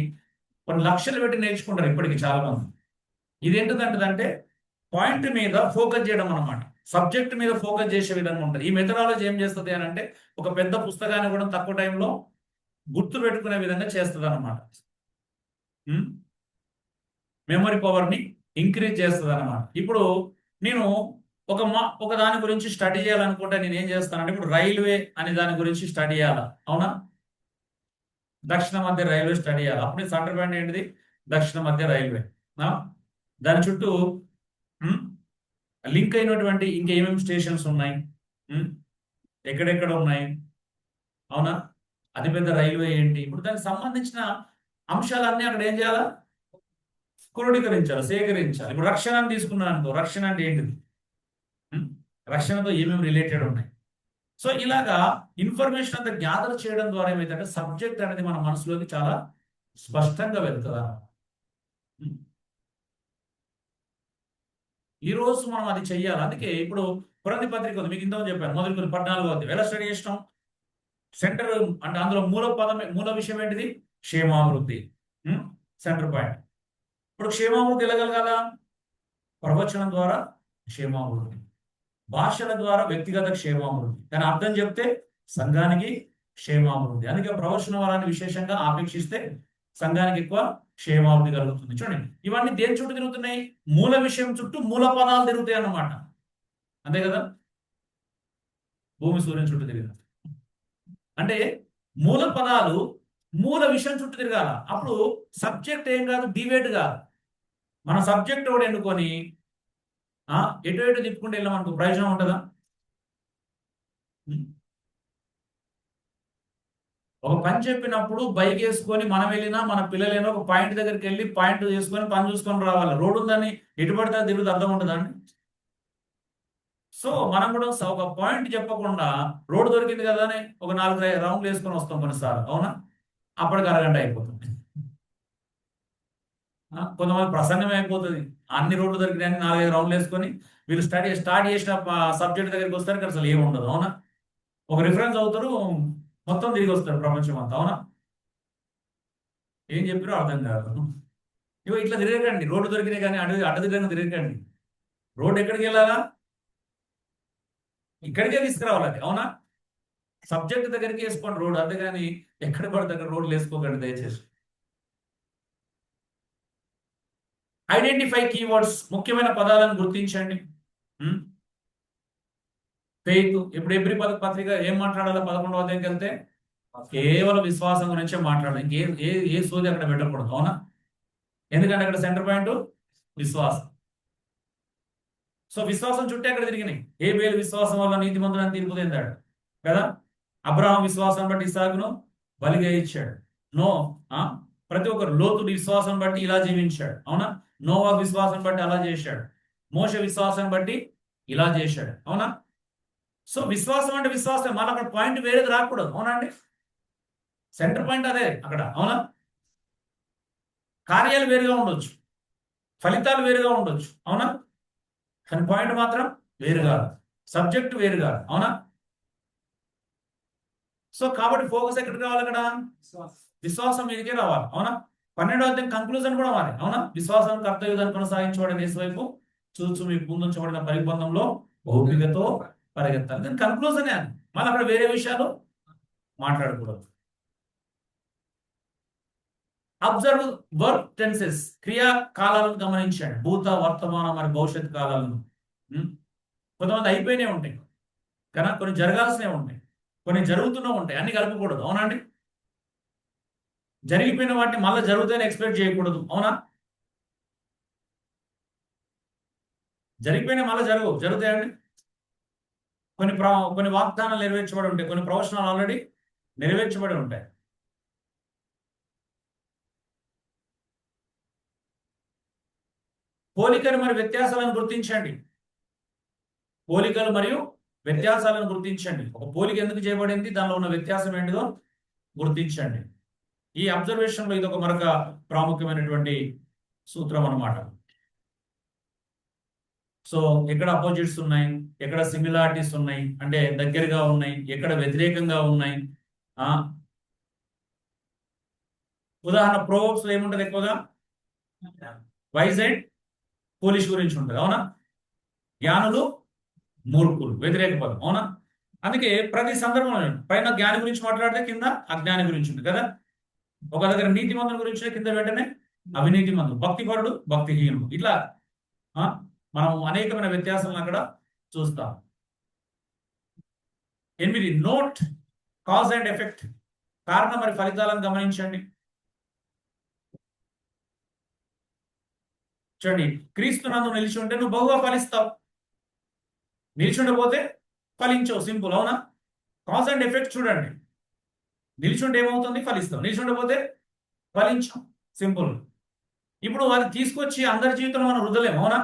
కొన్ని లక్షలు పెట్టి నేర్చుకుంటారు ఇప్పటికి చాలా మంది. ఇది ఏంటిదంటే పాయింట్ మీద ఫోకస్ చేయడం అనమాట. సబ్జెక్ట్ మీద ఫోకస్ చేసే విధంగా ఉంటుంది. ఈ మెథడాలజీ ఏం చేస్తుంది అని అంటే ఒక పెద్ద పుస్తకాన్ని కూడా తక్కువ టైంలో గుర్తు పెట్టుకునే విధంగా చేస్తుంది అనమాట. మెమరీ పవర్ని ఇంక్రీజ్ చేస్తుంది అనమాట. ఇప్పుడు నేను ఒక దాని గురించి స్టడీ చేయాలనుకుంటే నేను ఏం చేస్తానంటే, ఇప్పుడు రైల్వే అనే దాని గురించి స్టడీ చేయాలా? అవునా? దక్షిణ మధ్య రైల్వే స్టడీ చేయాలి. అప్పుడు సెంటర్ పాయింట్ ఏంటిది? దక్షిణ మధ్య రైల్వే. దాని చుట్టూ లింక్ అయినటువంటి ఇంకేమేమి స్టేషన్స్ ఉన్నాయి, ఎక్కడెక్కడ ఉన్నాయి, అవునా? అతిపెద్ద రైల్వే ఏంటి? ఇప్పుడు దానికి సంబంధించిన అంశాలన్నీ అక్కడ ఏం చేయాలా? క్రోడీకరించాలి, సేకరించాలి. ఇప్పుడు రక్షణ అని తీసుకున్నాను అనుకో, రక్షణ అంటే ఏంటిది? రక్షణతో ఏమేమి రిలేటెడ్ ఉన్నాయి. సో ఇలాగా ఇన్ఫర్మేషన్ అంతా గ్యాదర్ చేయడం ద్వారా ఏమైందంటే సబ్జెక్ట్ అనేది మన మనసులోకి చాలా స్పష్టంగా వెళ్తుంది. ఈ రోజు మనం అది చెయ్యాలి. అందుకే ఇప్పుడు పురంధి పత్రిక ఉంది, మీకు ఇంతకు చెప్పాను. మొదటి 14వ ఎలా స్టడీ చేసినాం? సెంటర్ అంటే అందులో మూల విషయం ఏంటిది? క్షేమాభివృద్ధి. Centre point. ఇప్పుడు క్షేమాభివృద్ధి ఎలాగలగాల? ప్రవచనం ద్వారా క్షేమాభివృద్ధి, భాషల ద్వారా వ్యక్తిగత క్షేమాభివృద్ధి, కానీ అర్థం చెప్తే సంఘానికి క్షేమాభివృద్ధి. అందుకే ప్రవచన వరాన్ని విశేషంగా ఆపేక్షిస్తే సంఘానికి ఎక్కువ క్షేమాభివృద్ధి కలుగుతుంది. చూడండి, ఇవన్నీ దేని చుట్టూ తిరుగుతున్నాయి? మూల విషయం చుట్టూ మూల పదాలు తిరుగుతాయి అన్నమాట. అంతే కదా. భూమి సూర్యుని చుట్టూ తిరిగిన అంటే మూల పదాలు మూల విషయం చుట్టూ తిరగాల. అప్పుడు సబ్జెక్ట్ ఏం కాదు, డిబేట్ కాదు. మన సబ్జెక్ట్ కూడా ఎన్నుకొని ఎటు ఎటు తిప్పుకుంటూ వెళ్ళామనుకో ప్రయోజనం ఉంటుందా? ఒక పని చెప్పినప్పుడు బైక్ వేసుకొని మనం వెళ్ళినా మన పిల్లలైనా ఒక పాయింట్ దగ్గరికి వెళ్ళి పాయింట్ చేసుకొని పని చూసుకొని రావాలి. రోడ్డు ఉందని ఎటు పడితే తిరుగుతూ అర్థం ఉంటుందండి. సో మనం కూడా ఒక పాయింట్ చెప్పకుండా రోడ్డు దొరికింది కదా అని ఒక 4 రౌండ్లు వేసుకొని వస్తాం కొన్నిసార్లు. అవునా? అప్పటికి అరగంట అయిపోతుంది. కొంతమంది ప్రసంగమే అయిపోతుంది. అన్ని రోడ్లు దొరికినాయని 4-5 రౌండ్లు వేసుకొని వీళ్ళు స్టార్ట్ చేసిన సబ్జెక్ట్ దగ్గరికి వస్తారు, అసలు ఏమి ఉండదు. అవునా? ఒక రిఫరెన్స్ అవుతారు, మొత్తం తిరిగి వస్తారు ప్రపంచం అంతా. అవునా? ఏం చెప్పారో అర్థం కాదు. ఇగో ఇట్లా తిరగకండి. రోడ్డు దొరికినాయి కానీ అడ్డదిడ్డంగా తిరగకండి. రోడ్డు ఎక్కడికి వెళ్ళాలా? ఇక్కడికే తీసుకురావాలి అది. అవునా? సబ్జెక్ట్ దగ్గరికి వేసుకోండి రోడ్డు, అంతేగాని ఎక్కడ పడితే అక్కడ రోడ్లు వేసుకోకండి దయచేసి. ఐడెంటిఫై కీవర్డ్స్, ముఖ్యమైన పదాలను గుర్తించండి. ఫెయిత్, ఇప్పుడు ఎబ్రి పత్రిక ఏం మాట్లాడాలో 11వ అధ్యాయంకి వెళ్తే కేవలం విశ్వాసం గురించే మాట్లాడాలి. ఏ సోది అక్కడ పెట్టకూడదు. అవునా? ఎందుకంటే అక్కడ సెంటర్ పాయింట్ విశ్వాసం. సో విశ్వాసం చుట్టూ అక్కడ తిరిగినాయి. హేబేలు విశ్వాసం వల్ల నీతిమంతుడని తీర్పు పొందాడు కదా. అబ్రహాం విశ్వాసం బట్టి ఇస్సాకును బలిగా ఇచ్చాడు. ప్రతి ఒక్కరు లోతు విశ్వాసం బట్టి ఇలా జీవించాడు, అవునా? నోవా విశ్వాసం బట్టి అలా చేశాడు, మోషే విశ్వాసం బట్టి ఇలా చేశాడు, అవునా? సో విశ్వాసం అంటే విశ్వాసం, మళ్ళీ అక్కడ పాయింట్ వేరేది రాకూడదు, అవునండి? సెంటర్ పాయింట్ అదే అక్కడ, అవునా? కార్యాలు వేరుగా ఉండొచ్చు, ఫలితాలు వేరుగా ఉండొచ్చు, అవునా? కానీ పాయింట్ మాత్రం వేరు కాదు, సబ్జెక్ట్ వేరు కాదు, అవునా? సో కాబట్టి ఫోకస్ ఎక్కడికి రావాలి అక్కడ? విశ్వాసం మీదకే రావాలి, అవునా? 12వ అధ్యాయం కంక్లూజన్ కూడా మారి, అవునా? విశ్వాసం కర్తవ్యాన్ని కొనసాగించబడిన యేసు వైపు చూచు మీ ముందుంచబడిన పరిబంధంలో ఓపికతో పరిగెత్తాలి. దాని కన్క్లూజనే అది, మళ్ళీ అక్కడ వేరే విషయాలు మాట్లాడకూడదు. అబ్జర్వ్ వర్క్ టెన్సెస్, క్రియా కాలాలను గమనించండి, భూత వర్తమాన మరి భవిష్యత్ కాలాలను. కొంతమంది అయిపోయినాయి ఉంటాయి కానీ కొన్ని జరగాల్సినవి ఉంటాయి, కొన్ని జరుగుతూనే ఉంటాయి, అన్ని కలపకూడదు, అవునండి? జరిగిపోయిన వాటిని మళ్ళీ జరుగుతాయని ఎక్స్పెక్ట్ చేయకూడదు, అవునా? జరిగిపోయిన మళ్ళీ జరుగుతాయండి. కొన్ని వాగ్దానాలు నెరవేర్చబడి ఉంటాయి, కొన్ని ప్రవచనాలు ఆల్రెడీ నెరవేర్చబడి ఉంటాయి. పోలికలు మరియు వ్యత్యాసాలను గుర్తించండి, పోలికలు మరియు వ్యత్యాసాలను గుర్తించండి. ఒక పోలిక ఎందుకు చేయబడింది, దానిలో ఉన్న వ్యత్యాసం ఏంటిదో గుర్తించండి. ఈ అబ్జర్వేషన్ లో ఇది ఒక మరొక ప్రాముఖ్యమైనటువంటి సూత్రం అన్నమాట. సో ఎక్కడ అపోజిట్స్ ఉన్నాయి, ఎక్కడ సిమిలారిటీస్ ఉన్నాయి, అంటే దగ్గరగా ఉన్నాయి, ఎక్కడ వ్యతిరేకంగా ఉన్నాయి. ఉదాహరణ ప్రోవర్బ్స్ లో ఏముంటది, ఎక్కువగా వైజ్ అండ్ పోలిష్ గురించి ఉంటుంది, అవునా? జ్ఞానులు మూర్ఖులు వ్యతిరేక పదం, అవునా? అందుకే ప్రతి సందర్భంలో పైన జ్ఞాని గురించి మాట్లాడితే కింద అజ్ఞాని గురించి ఉంది కదా. ఒక దగ్గర నీతి మందుల గురించి కింద వెంటనే అవినీతి మందు, భక్తిపరుడు భక్తిహీనుడు, ఇట్లా మనం అనేకమైన వ్యత్యాసాలను అక్కడ చూస్తాం. 8 నోట్ కాజ్ అండ్ ఎఫెక్ట్, కారణ మరి ఫలితాలను గమనించండి. చూడండి, క్రీస్తు నందు నిలిచి ఉంటే నువ్వు బహుగా ఫలిస్తావు, నిలిచి ఉండకపోతే ఫలించవు, సింపుల్, అవునా? కాజ్ అండ్ ఎఫెక్ట్ చూడండి, నిలిచి ఉంటే ఏమవుతుంది, ఫలిస్తావు, నిలిచి ఉండకపోతే ఫలించం, సింపుల్. ఇప్పుడు అది తీసుకొచ్చి అందరి జీవితంలో మనం రుద్దలేము, అవునా?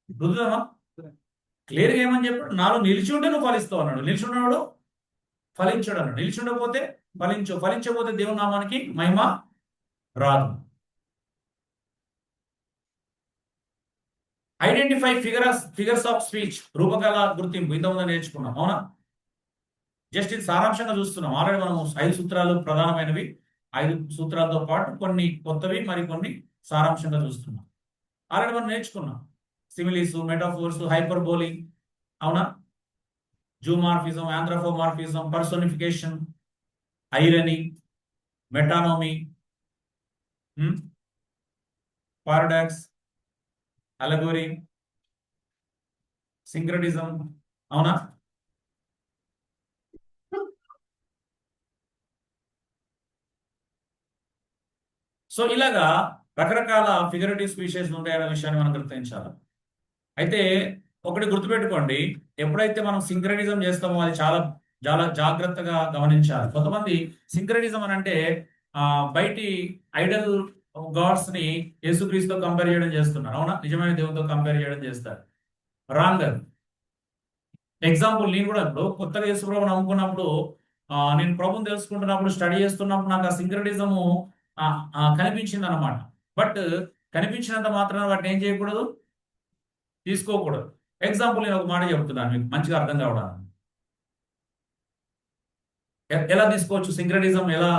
రుద్దుదామా? క్లియర్గా ఏమని చెప్పాడు, నాలో నిలిచి ఉంటే నువ్వు ఫలిస్తావు అన్నాడు, నిలిచి ఉన్నవాడు ఫలించాడు అన్నాడు. నిలిచి ఉండకపోతే ఫలించకపోతే దేవుని నామానికి మహిమ రాదు. ఐడెంటిఫై ఫిగర్స్ ఆఫ్ స్పీచ్, రూపకల గుర్తింపు ఇంతకుముందు నేర్చుకున్నాం, అవునా? జస్ట్ ఇది సారాంశంగా చూస్తున్నాం. ఆల్రెడీ మనం 5 సూత్రాలు ప్రధానమైనవి, 5 సూత్రాలతో పాటు కొన్ని కొత్తవి మరి కొన్ని సారాంశంగా చూస్తున్నాం. ఆల్రెడీ మనం నేర్చుకున్నాం సిమిలీస్, మెటాఫోర్స్, హైపర్బోలి, అవునా? జూమార్ఫిజం, ఆంథ్రోపోమార్ఫిజం, పర్సోనిఫికేషన్, ఐరనీ, మెటానోమీ, పారాడాక్స్, అలగోరీ, సింక్రటిజం, అవునా? సో ఇలాగా రకరకాల ఫిగరేటివ్ స్పీషీస్ ఉంటాయనే విషయాన్ని మనం గుర్తించాలి. అయితే ఒకటి గుర్తుపెట్టుకోండి, ఎప్పుడైతే మనం సింక్రటిజం చేస్తామో అది చాలా చాలా జాగ్రత్తగా గమనించాలి. కొంతమంది సింక్రటిజం అని అంటే బయటి ఐడల్ గాడ్స్ ని యేసుక్రీస్తుతో కంపేర్ చేయడం చేస్తున్నారు, అవునా? నిజమైన దేవునితో కంపేర్ చేయడం చేస్తారు, రాంగ్ అది. ఎగ్జాంపుల్, నేను కూడా ఇప్పుడు కొత్తగా యేసు ప్రభువుని నమ్ముకున్నప్పుడు, నేను ప్రభుని తెలుసుకుంటున్నప్పుడు, స్టడీ చేస్తున్నప్పుడు నాకు ఆ సింక్రటిజము కనిపించింది అనమాట. బట్ కనిపించినంత మాత్రాన వాటిని ఏం చేయకూడదు, తీసుకోకూడదు. ఎగ్జాంపుల్ నేను ఒక మాట చెప్తున్నాను మీకు మంచిగా అర్థం కావడానికి. ఎలా తీసుకోవచ్చు, సింక్రటిజం ఎలా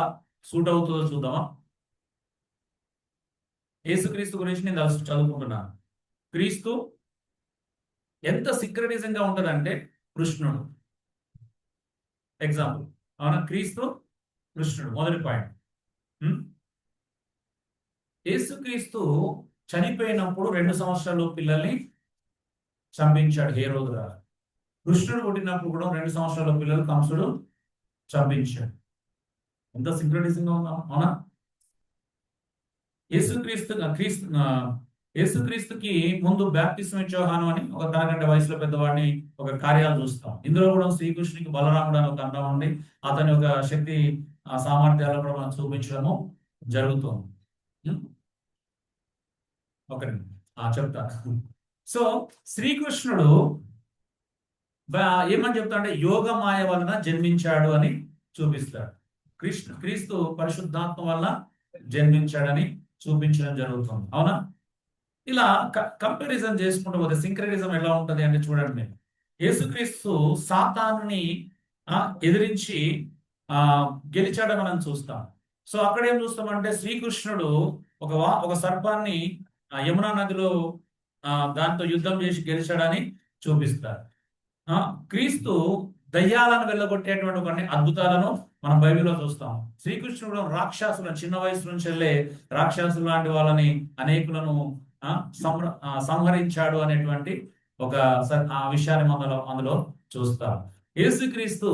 సూట్ అవుతుందో చూద్దామా? యేసుక్రీస్తు గురించి నేను చదువుకుంటున్నాను. క్రీస్తు ఎంత సింక్రటిజంగా ఉంటుందంటే కృష్ణుడు, ఎగ్జాంపుల్, అవునా? క్రీస్తు కృష్ణుడు మొదటి పాయింట్. యేసుక్రీస్తు చనిపోయినప్పుడు 2 సంవత్సరాలు పిల్లల్ని చంపించాడు హేరోదు గారు. కృష్ణుడు పుట్టినప్పుడు కూడా 2 సంవత్సరాల పిల్లలు కంసుడు చంపించాడు. ఎంత సింక్రటిజంగా ఉందా, అవునా? యేసుక్రీస్తుకి ముందు బాప్తిస్మం ఇచ్చే యోహాను అని ఒక తనకంటే వయసులో పెద్దవాడిని ఒక కార్యాలు చూస్తాం. ఇందులో కూడా శ్రీకృష్ణునికి బలరాముడు అని ఒక అన్నం ఉంది, అతని ఒక శక్తి సామర్థ్యాలను కూడా మనం చూపించడము జరుగుతుంది. ఉం? ఓకే, చెప్తాను. సో శ్రీకృష్ణుడు ఏమని చెప్తా అంటే యోగ మాయ వలన జన్మించాడు అని చూపిస్తాడు. క్రీస్తు పరిశుద్ధాత్మ వలన జన్మించాడని చూపించడం జరుగుతుంది. అవునా? ఇలా కంపారిజన్ చేసుకుంటూ పోతే సింక్రనిజం ఎలా ఉంటది అంటే చూడండి మీరు. యేసుక్రీస్తు సాతానుని ఎదిరించి గెలిచాడని మనం చూస్తాం. సో అక్కడ ఏం చూస్తామంటే శ్రీకృష్ణుడు ఒక సర్పాన్ని యమునా నదిలో దాంతో యుద్ధం చేసి గెలిచాడని చూపిస్తారు. క్రీస్తు దయ్యాలను వెళ్ళగొట్టేటువంటి కొన్ని అద్భుతాలను మనం బైబిల్లో చూస్తాం. శ్రీకృష్ణుడు రాక్షసులను చిన్న వయసు నుంచి వెళ్ళే రాక్షసులు లాంటి వాళ్ళని అనేకులను సంహరించాడు అనేటువంటి ఒక విషయాన్ని అందులో చూస్తాం. యేసుక్రీస్తు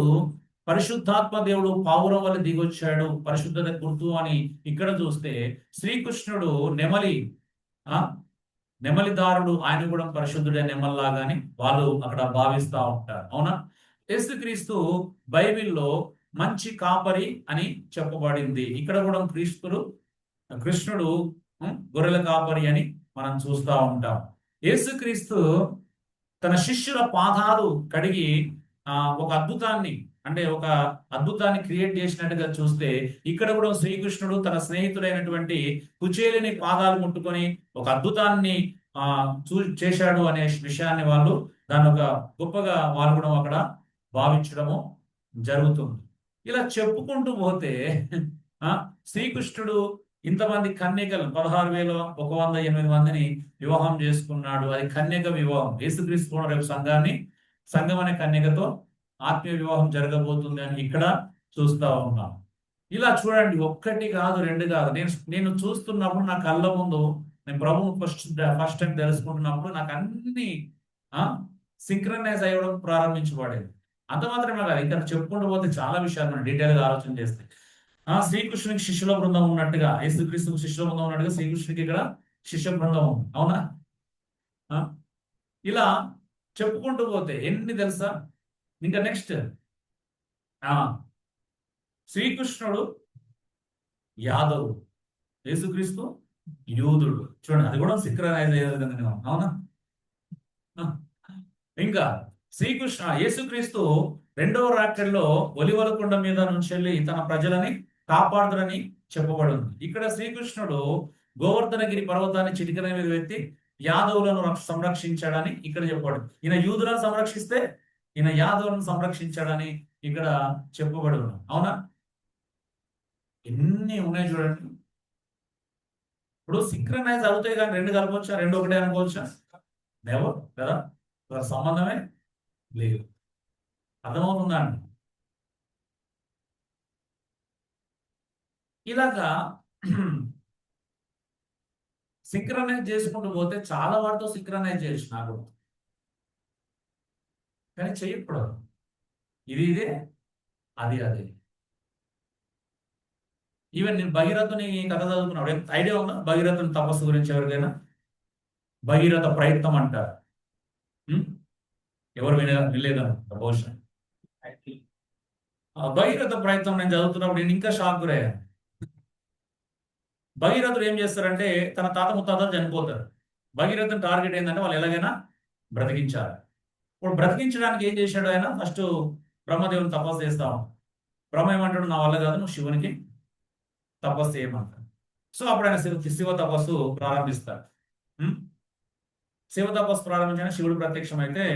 పరిశుద్ధాత్మ దేవుడు పావురం వల్ల దిగొచ్చాడు, పరిశుద్ధత గుర్తు అని ఇక్కడ చూస్తే శ్రీకృష్ణుడు నెమలిదారుడు, ఆయన కూడా పరిశుద్ధుడే నెమల్లాగాని వాళ్ళు అక్కడ భావిస్తూ ఉంటారు. అవునా? యేసుక్రీస్తు బైబిల్లో మంచి కాపరి అని చెప్పబడింది. ఇక్కడ కూడా కృష్ణుడు గొర్రెల కాపరి అని మనం చూస్తూ ఉంటాం. యేసుక్రీస్తు తన శిష్యుల పాదాలు కడిగి ఒక అద్భుతాన్ని క్రియేట్ చేసినట్టుగా చూస్తే ఇక్కడ కూడా శ్రీకృష్ణుడు తన స్నేహితుడైనటువంటి కుచేలుని పాదాలు ముట్టుకొని ఒక అద్భుతాన్ని చేశాడు అనే విషయాన్ని వాళ్ళు దాన్ని ఒక గొప్పగా వాళ్ళు కూడా అక్కడ భావించడము జరుగుతుంది. ఇలా చెప్పుకుంటూ పోతే శ్రీకృష్ణుడు ఇంతమంది కన్యకలు 16,108 మందిని వివాహం చేసుకున్నాడు. అది కన్యక వివాహం. యేసుక్రీస్తు కూడా రేపు సంఘం అనే కన్యకతో ఆత్మీయ వివాహం జరగబోతుంది అని ఇక్కడ చూస్తా ఉన్నాం. ఇలా చూడండి, ఒక్కటి కాదు, రెండు కాదు. నేను చూస్తున్నప్పుడు నా కళ్ళ ముందు నేను ప్రభువు ఫస్ట్ టైం తెలుసుకుంటున్నప్పుడు నాకు అన్ని సింక్రనైజ్ అయ్యడం ప్రారంభించబడేది. అంత మాత్రమే కాదు, ఇక్కడ చెప్పుకుంటూ పోతే చాలా విషయాలు మనం డీటెయిల్ గా ఆలోచన చేస్తే శ్రీకృష్ణునికి శిష్యుల బృందం ఉన్నట్టుగా, యేసుక్రీస్తునికి శిష్యుల బృందం ఉన్నట్టుగా శ్రీకృష్ణునికి ఇక్కడ శిష్య బృందం ఉంది. అవునా? ఇలా చెప్పుకుంటూ పోతే ఎన్ని తెలుసా. ఇంకా నెక్స్ట్ శ్రీకృష్ణుడు యాదవుడు, యేసుక్రీస్తు యూదుడు. చూడండి, అది కూడా సింక్రనైజ్ అయ్యే విధంగా. అవునా? ఇంకా యేసుక్రీస్తు రెండవ రాకడలో ఒలివల కొండ మీద నుంచి వెళ్ళి తన ప్రజలని కాపాడుదని చెప్పబడింది. ఇక్కడ శ్రీకృష్ణుడు గోవర్ధనగిరి పర్వతాన్ని చిటికన మీద ఎత్తి యాదవులను సంరక్షించాడని ఇక్కడ చెప్పబడు. ఈయన యూదులను సంరక్షిస్తే ఈయన యాదవులను సంరక్షించాడని ఇక్కడ చెప్పబడి ఉన్నాం. అవునా? ఎన్ని ఉన్నాయి చూడండి. ఇప్పుడు సింక్రనైజ్ అవుతాయి కానీ రెండు కలపవచ్చా? రెండు ఒకటే అనుకోవచ్చా? నెవర్ కదా, సంబంధమే లేదు. అర్థమవుతుందా అండి? ఇలాగా సింక్రనైజ్ చేసుకుంటూ పోతే చాలా వాటితో సింక్రనైజ్ చేయొచ్చు నాకు, కానీ చెయ్యకూడదు. ఇదే అది అదే. ఈవెన్ నేను భగీరథుని కథ చదువుకున్నాడు. ఐడియా ఉందా భగీరథుని తపస్సు గురించి ఎవరికైనా? భగీరథ ప్రయత్నం అంటారు. ఎవరు వినలేదను బహుశా. భగీరథ ప్రయత్నం నేను చదువుతున్నప్పుడు నేను ఇంకా షాక్ గురయ్యాను. భగీరథుడు ఏం చేస్తారంటే తన తాత ముత్తాతలు చనిపోతారు. భగీరథుని టార్గెట్ ఏంటంటే వాళ్ళు ఎలాగైనా బ్రతికించాలి. ఇప్పుడు బ్రతికించడానికి ఏం చేశాడు ఆయన? ఫస్ట్ బ్రహ్మదేవుని తపస్సు చేస్తాం. బ్రహ్మ ఏమంటాడు, నా వల్ల కాదు, నువ్వు శివునికి తపస్సు చేయమంటాడు. సో అప్పుడు ఆయన శివ తపస్సు ప్రారంభిస్తాడు. శివ తపస్సు ప్రారంభించిన శివుడు ప్రత్యక్షమైతే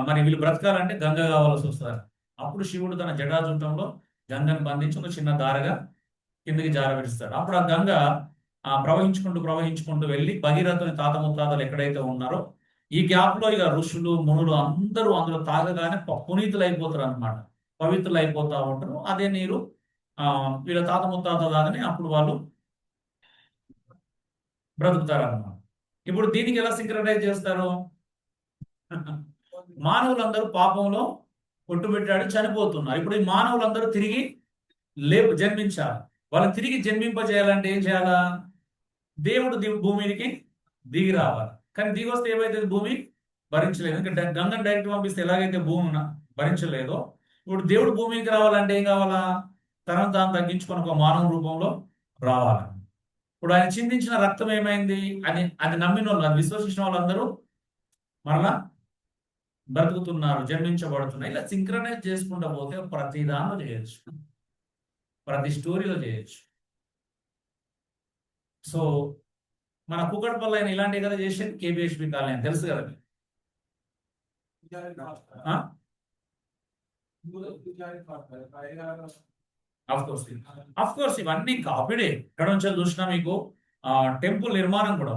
మరి వీళ్ళు బ్రతకాలంటే గంగ కావాల్సి వస్తారు. అప్పుడు శివుడు తన జటాజుటంలో గంగను బంధించి ఒక చిన్న దారగా కిందకి జారవిడుస్తాడు. అప్పుడు ఆ గంగ ప్రవహించుకుంటూ వెళ్ళి భగీరథుని తాత ముత్తాతలు ఎక్కడైతే ఉన్నారో ఈ గ్యాప్ లో ఇక ఋషులు మునులు అందరూ అందులో తాగగానే పునీతులు అయిపోతారు అనమాట, పవిత్రులు అయిపోతా ఉంటారు. అదే నీరు వీళ్ళ తాత ముత్తాతలు తాగని అప్పుడు వాళ్ళు బ్రతుకుతారు అన్నమాట. ఇప్పుడు దీనికి ఎలా సింక్రనైజ్ చేస్తారు? మానవులందరూ పాపంలో కొట్టుబెట్టాడు, చనిపోతున్నారు. ఇప్పుడు ఈ మానవులందరూ తిరిగి జన్మించాలి. వాళ్ళని తిరిగి జన్మింపజేయాలంటే ఏం చేయాలా? దేవుడు భూమికి దిగి రావాలి. కానీ దిగి వస్తే ఏమైతే భూమి భరించలేదు. ఇంకా గంగను డైరెక్ట్ పంపిస్తే ఎలాగైతే భూమి భరించలేదో, ఇప్పుడు దేవుడు భూమికి రావాలంటే ఏం కావాలా? తనను తాను తగ్గించుకొని ఒక మానవ రూపంలో రావాలి. ఇప్పుడు ఆయన చిందించిన రక్తం ఏమైంది? అది నమ్మిన వాళ్ళు, అది విశ్వసించిన వాళ్ళందరూ మరలా బ్రతుకుతున్నారు, జన్మించబడుతున్నారు. ఇలా సింక్రనైజ్ చేసుకుంటూ పోతే ప్రతి దానిలో చేయొచ్చు, ప్రతి స్టోరీలో చేయొచ్చు. సో మన కుకట్పల్లి ఆయన ఇలాంటివి కదా చేసేది, కేబిహెచ్పి కాలనీ అని తెలుసు కదా మీకు. ఆ? అఫ్ కోర్స్ ఇవన్నీ కాపీడే. ఇక్కడ నుంచి చూసినా మీకు టెంపుల్ నిర్మాణం కూడా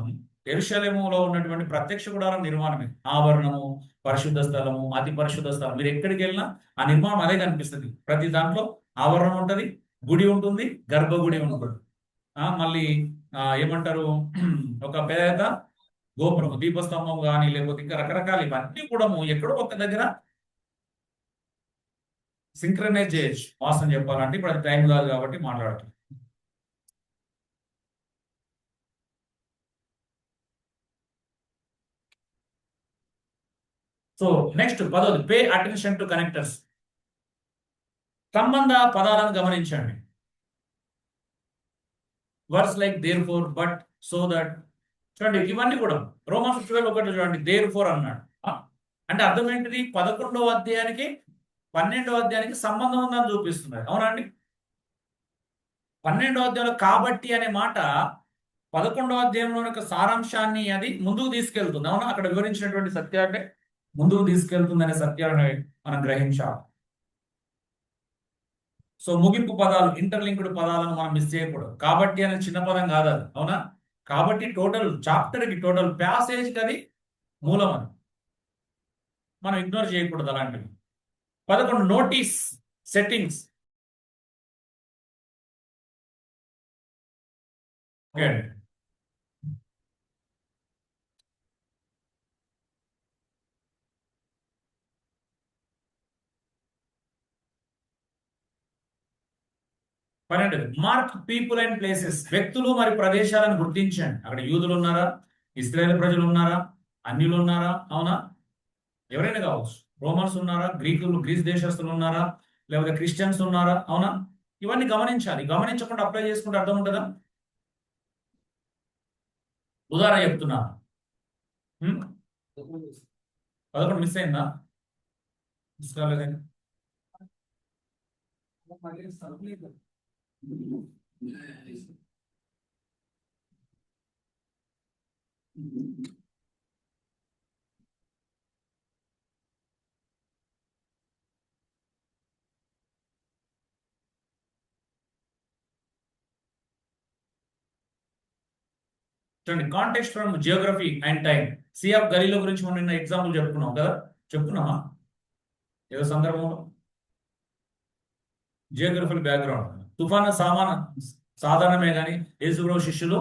యెరూషలేములో ఉన్నటువంటి ప్రత్యక్ష గుడారం నిర్మాణమే. ఆవరణము, పరిశుద్ధ స్థలము, అతి పరిశుద్ధ స్థలం, మీరు ఎక్కడికి వెళ్ళినా ఆ నిర్మాణం అదే కనిపిస్తుంది. ప్రతి దాంట్లో ఆవరణం ఉంటది, గుడి ఉంటుంది, గర్భగుడి ఉంటుంది. మళ్ళీ ఏమంటారు, ఒక పెద్ద గోపురం, దీపస్తంభం కానీ, లేకపోతే ఇంకా రకరకాల ఇవన్నీ కూడా ఎక్కడో ఒక దగ్గర సింక్రనైజ్ చేయొచ్చు. వాస్తవం చెప్పాలంటే ఇప్పుడు అది టైం కాదు కాబట్టి మాట్లాడుతుంది. So next 10th, pay attention to connectors. సంబంధ పదాలను గమనించండి. Words like therefore, but, so that. చూడండి ఇవన్నీ కూడా రోమన్స్ 12:1 చూడండి, దేర్ ఫోర్ అన్నాడు. అంటే అర్థం ఏంటిది? 11వ అధ్యాయానికి 12వ అధ్యాయానికి సంబంధం ఉందని చూపిస్తున్నది. అవునండి. 12వ అధ్యాయంలో కాబట్టి అనే మాట 11వ అధ్యాయంలోని యొక్క సారాంశాన్ని అది ముందుకు తీసుకెళ్తుంది. అవునా? అక్కడ వివరించినటువంటి సత్యాన్ని ముందుకు తీసుకెళ్తుంది అనే సత్యాన్ని మనం గ్రహించాలి. సో ముగింపు పదాలు, ఇంటర్లింక్డ్ పదాలను మనం మిస్ చేయకూడదు. కాబట్టి అనే చిన్న పదం కాదు అది. అవునా? కాబట్టి టోటల్ చాప్టర్ కి, టోటల్ ప్యాసేజ్ కి అది మూలం అని మనం ఇగ్నోర్ చేయకూడదు అలాంటివి. 11 నోటీస్, సెట్టింగ్స్. పన్నెండు, మార్క్ పీపుల్ అండ్ ప్లేసెస్. వ్యక్తులు మరి ప్రదేశాలను గుర్తించండి. అక్కడ యూదులు ఉన్నారా, ఇస్రాయేల్ ప్రజలు ఉన్నారా, అన్యులు ఉన్నారా? అవునా? ఎవరైనా కావచ్చు. రోమన్స్ ఉన్నారా, గ్రీస్ దేశస్తులు ఉన్నారా, లేకపోతే క్రిస్టియన్స్ ఉన్నారా? అవునా? ఇవన్నీ గమనించాలి. గమనించకుండా అప్లై చేసుకుంటే అర్థం ఉంటుందా? ఉదాహరణ చెప్తున్నా. 11 మిస్ అయిందా? మిస్ కాలేదండి. చూడండి, context from geography and time. Sea of Galilee గురించి మనం నిన్న ఎగ్జాంపుల్ చెప్పుకున్నాం కదా, చెప్పుకున్నామా ఏదో సందర్భంలో? Geographical background. తుఫాను సాధారణమే కానీ యేసుప్రభు శిష్యులు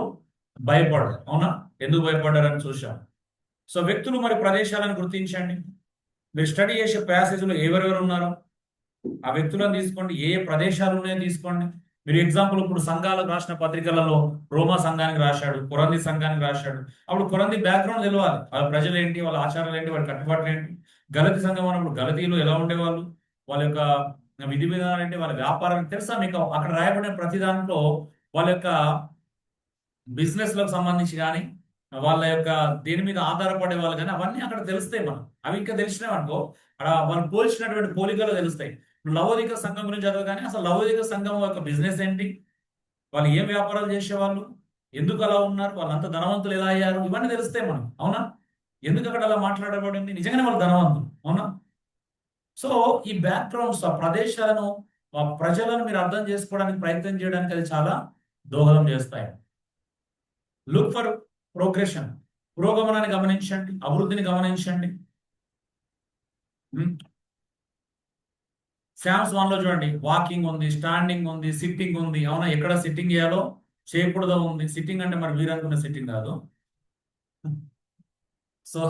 భయపడరు. అవునా? ఎందుకు భయపడ్డారని చూశాం. సో వ్యక్తులు మరి ప్రదేశాలను గుర్తించండి. మీరు స్టడీ చేసే ప్యాసేజ్లో ఎవరెవరు ఉన్నారో ఆ వ్యక్తులను తీసుకోండి, ఏ ఏ ప్రదేశాలు ఉన్నాయో తీసుకోండి. మీరు ఎగ్జాంపుల్ ఇప్పుడు సంఘాలకు రాసిన పత్రికలలో రోమా సంఘానికి రాశాడు, కొరంది సంఘానికి రాశాడు. అప్పుడు కొరంది బ్యాక్గ్రౌండ్ తెలియాలి, వాళ్ళ ప్రజలు ఏంటి, వాళ్ళ ఆచారాలు ఏంటి, వాళ్ళ కట్టుబాట్లు ఏంటి. గలతీ సంఘం అన్నప్పుడు గలతీలు ఎలా ఉండేవాళ్ళు, వాళ్ళ యొక్క విధి విధానాలు ఏంటి, వాళ్ళ వ్యాపారం తెలుసా మీకు? అక్కడ రాయబడిన ప్రతి దాంట్లో వాళ్ళ యొక్క బిజినెస్ లకు సంబంధించి కానీ, వాళ్ళ యొక్క దేని మీద ఆధారపడే వాళ్ళు కానీ అవన్నీ అక్కడ తెలుస్తాయి. మనం అవి ఇంకా తెలిసినాయి అనుకో, అక్కడ వాళ్ళు పోల్చినటువంటి పోలికలు తెలుస్తాయి. లవోదిక సంఘం గురించి చదవగానే అసలు లవోదిక సంఘం యొక్క బిజినెస్ ఏంటి, వాళ్ళు ఏం వ్యాపారాలు చేసేవాళ్ళు, ఎందుకు అలా ఉన్నారు, వాళ్ళంతా ధనవంతులు ఎలా అయ్యారు, ఇవన్నీ తెలుస్తాయి మనం. అవునా? ఎందుకు అక్కడ అలా మాట్లాడబడింది? నిజంగానే వాళ్ళు ధనవంతులు. అవునా? సో ఈ బ్యాక్గ్రౌండ్స్, ఆ ప్రదేశాలను, ఆ ప్రజలను మీరు అర్థం చేసుకోవడానికి ప్రయత్నం చేయడానికి అది చాలా దోహదం చేస్తాయి. Look for progression. పురోగమనాన్ని గమనించండి, అభివృద్ధిని గమనించండి. శామ్స్ 1లో చూడండి, వాకింగ్ ఉంది, స్టాండింగ్ ఉంది, సిట్టింగ్ ఉంది. అవునా? ఎక్కడ సిట్టింగ్ చేయాలో చేయకూడదో ఉంది. సిట్టింగ్ అంటే మరి మీరు అనుకున్న సిట్టింగ్ కాదు. సో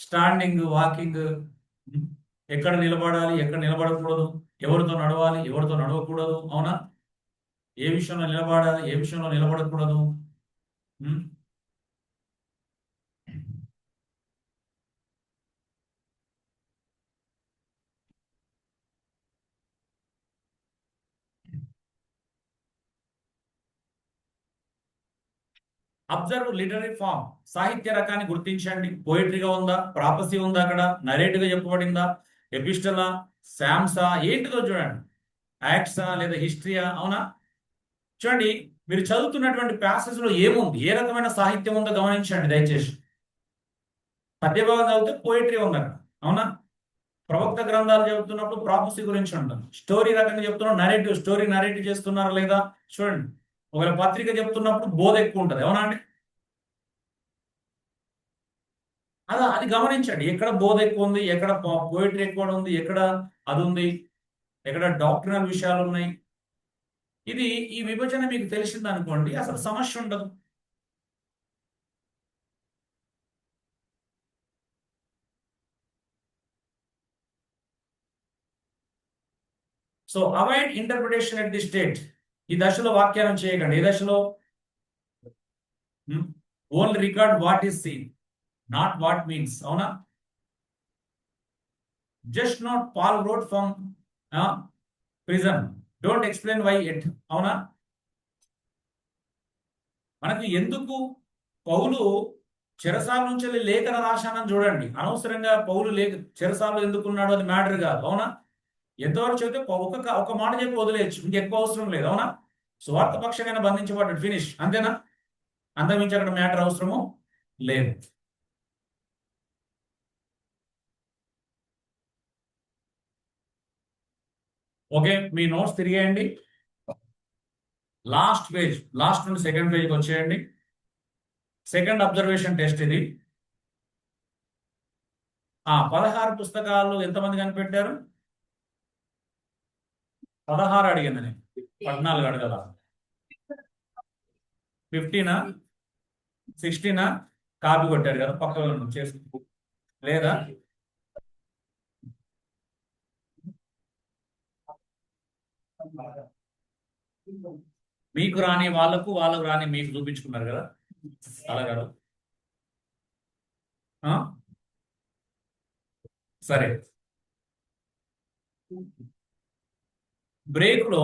స్టాండింగ్, వాకింగ్, ఎక్కడ నిలబడాలి, ఎక్కడ నిలబడకూడదు, ఎవరితో నడవాలి, ఎవరితో నడవకూడదు. అవునా? ఏ విషయంలో నిలబడాలి, ఏ విషయంలో నిలబడకూడదు. అబ్జర్వ్ లిటరీ ఫామ్, సాహిత్య రకాన్ని గుర్తించండి. పోయిటరీగా ఉందా, ప్రాపసీ ఉందా, అక్కడ నరేటివ్ గా చెప్పబడిందా, ఎపిస్టలా, శామ్సా, ఏంటిదో చూడండి. యాక్ట్సా లేదా హిస్టరీయా? అవునా? చూడండి, మీరు చదువుతున్నటువంటి ప్యాసేజ్ లో ఏముంది, ఏ రకమైన సాహిత్యం ఉందో గమనించండి దయచేసి. పద్యభాగం చదివితే పోయిటరీ ఉంది అక్కడ. అవునా? ప్రవక్త గ్రంథాలు చెబుతున్నప్పుడు ప్రాపసీ గురించి ఉంటుంది. స్టోరీ రకంగా చెప్తున్నప్పుడు నరేటివ్, స్టోరీ నరేటివ్ చేస్తున్నారా లేదా చూడండి. ఒకవేళ పత్రిక చెప్తున్నప్పుడు బోధ ఎక్కువ ఉంటుంది. అవునా అండి? అది గమనించండి, ఎక్కడ బోధ ఎక్కువ ఉంది, ఎక్కడ పోయిటరీ ఎక్కువ ఉంది, ఎక్కడ అది ఉంది, ఎక్కడ డాక్టరల్ విషయాలు ఉన్నాయి. ఇది ఈ విభజన మీకు తెలిసింది అనుకోండి, అసలు సమస్య ఉండదు. So avoid interpretation at the state. ఈ దశలో వ్యాఖ్యానం చేయకండి. ఏ దశలో? Only record what is seen, not what means. అవునా? Just not Paul rode from prison, don't explain why it. అవునా? మనకు ఎందుకు పౌలు చెరసాల నుంచి వెళ్ళి లేఖన రాశానని చూడండి. అనవసరంగా పౌలు చెరసాలలో ఎందుకున్నాడు అది మ్యాటర్ కాదు. అవునా? ఎంతవరకు చెబితే ఒక మాట చెప్పి వదిలేయచ్చు, ఇంకెక్కువ అవసరం లేదు. అవునా? స్వార్థ పక్షంగా బంధించబడ్డాడు, ఫినిష్, అంతేనా? అంతమించి అక్కడ మ్యాటర్ అవసరము లేదు. ఓకే, మీ నోట్స్ తిరిగేయండి. లాస్ట్ పేజ్, లాస్ట్ నుండి సెకండ్ పేజ్కి వచ్చేయండి. సెకండ్ అబ్జర్వేషన్ టెస్ట్ ఇది. 16 పుస్తకాలు ఎంతమంది కనిపెట్టారు? 16 అడిగింది నేను, 14 అడగల. 15, 16 కాపీ కొట్టారు కదా, పక్కన చేసుకు లేదా? మీకు రాని వాళ్ళకు, వాళ్ళకు రాని మీకు చూపించుకున్నారు కదా, అలా కాదు. సరే, బ్రేక్ లో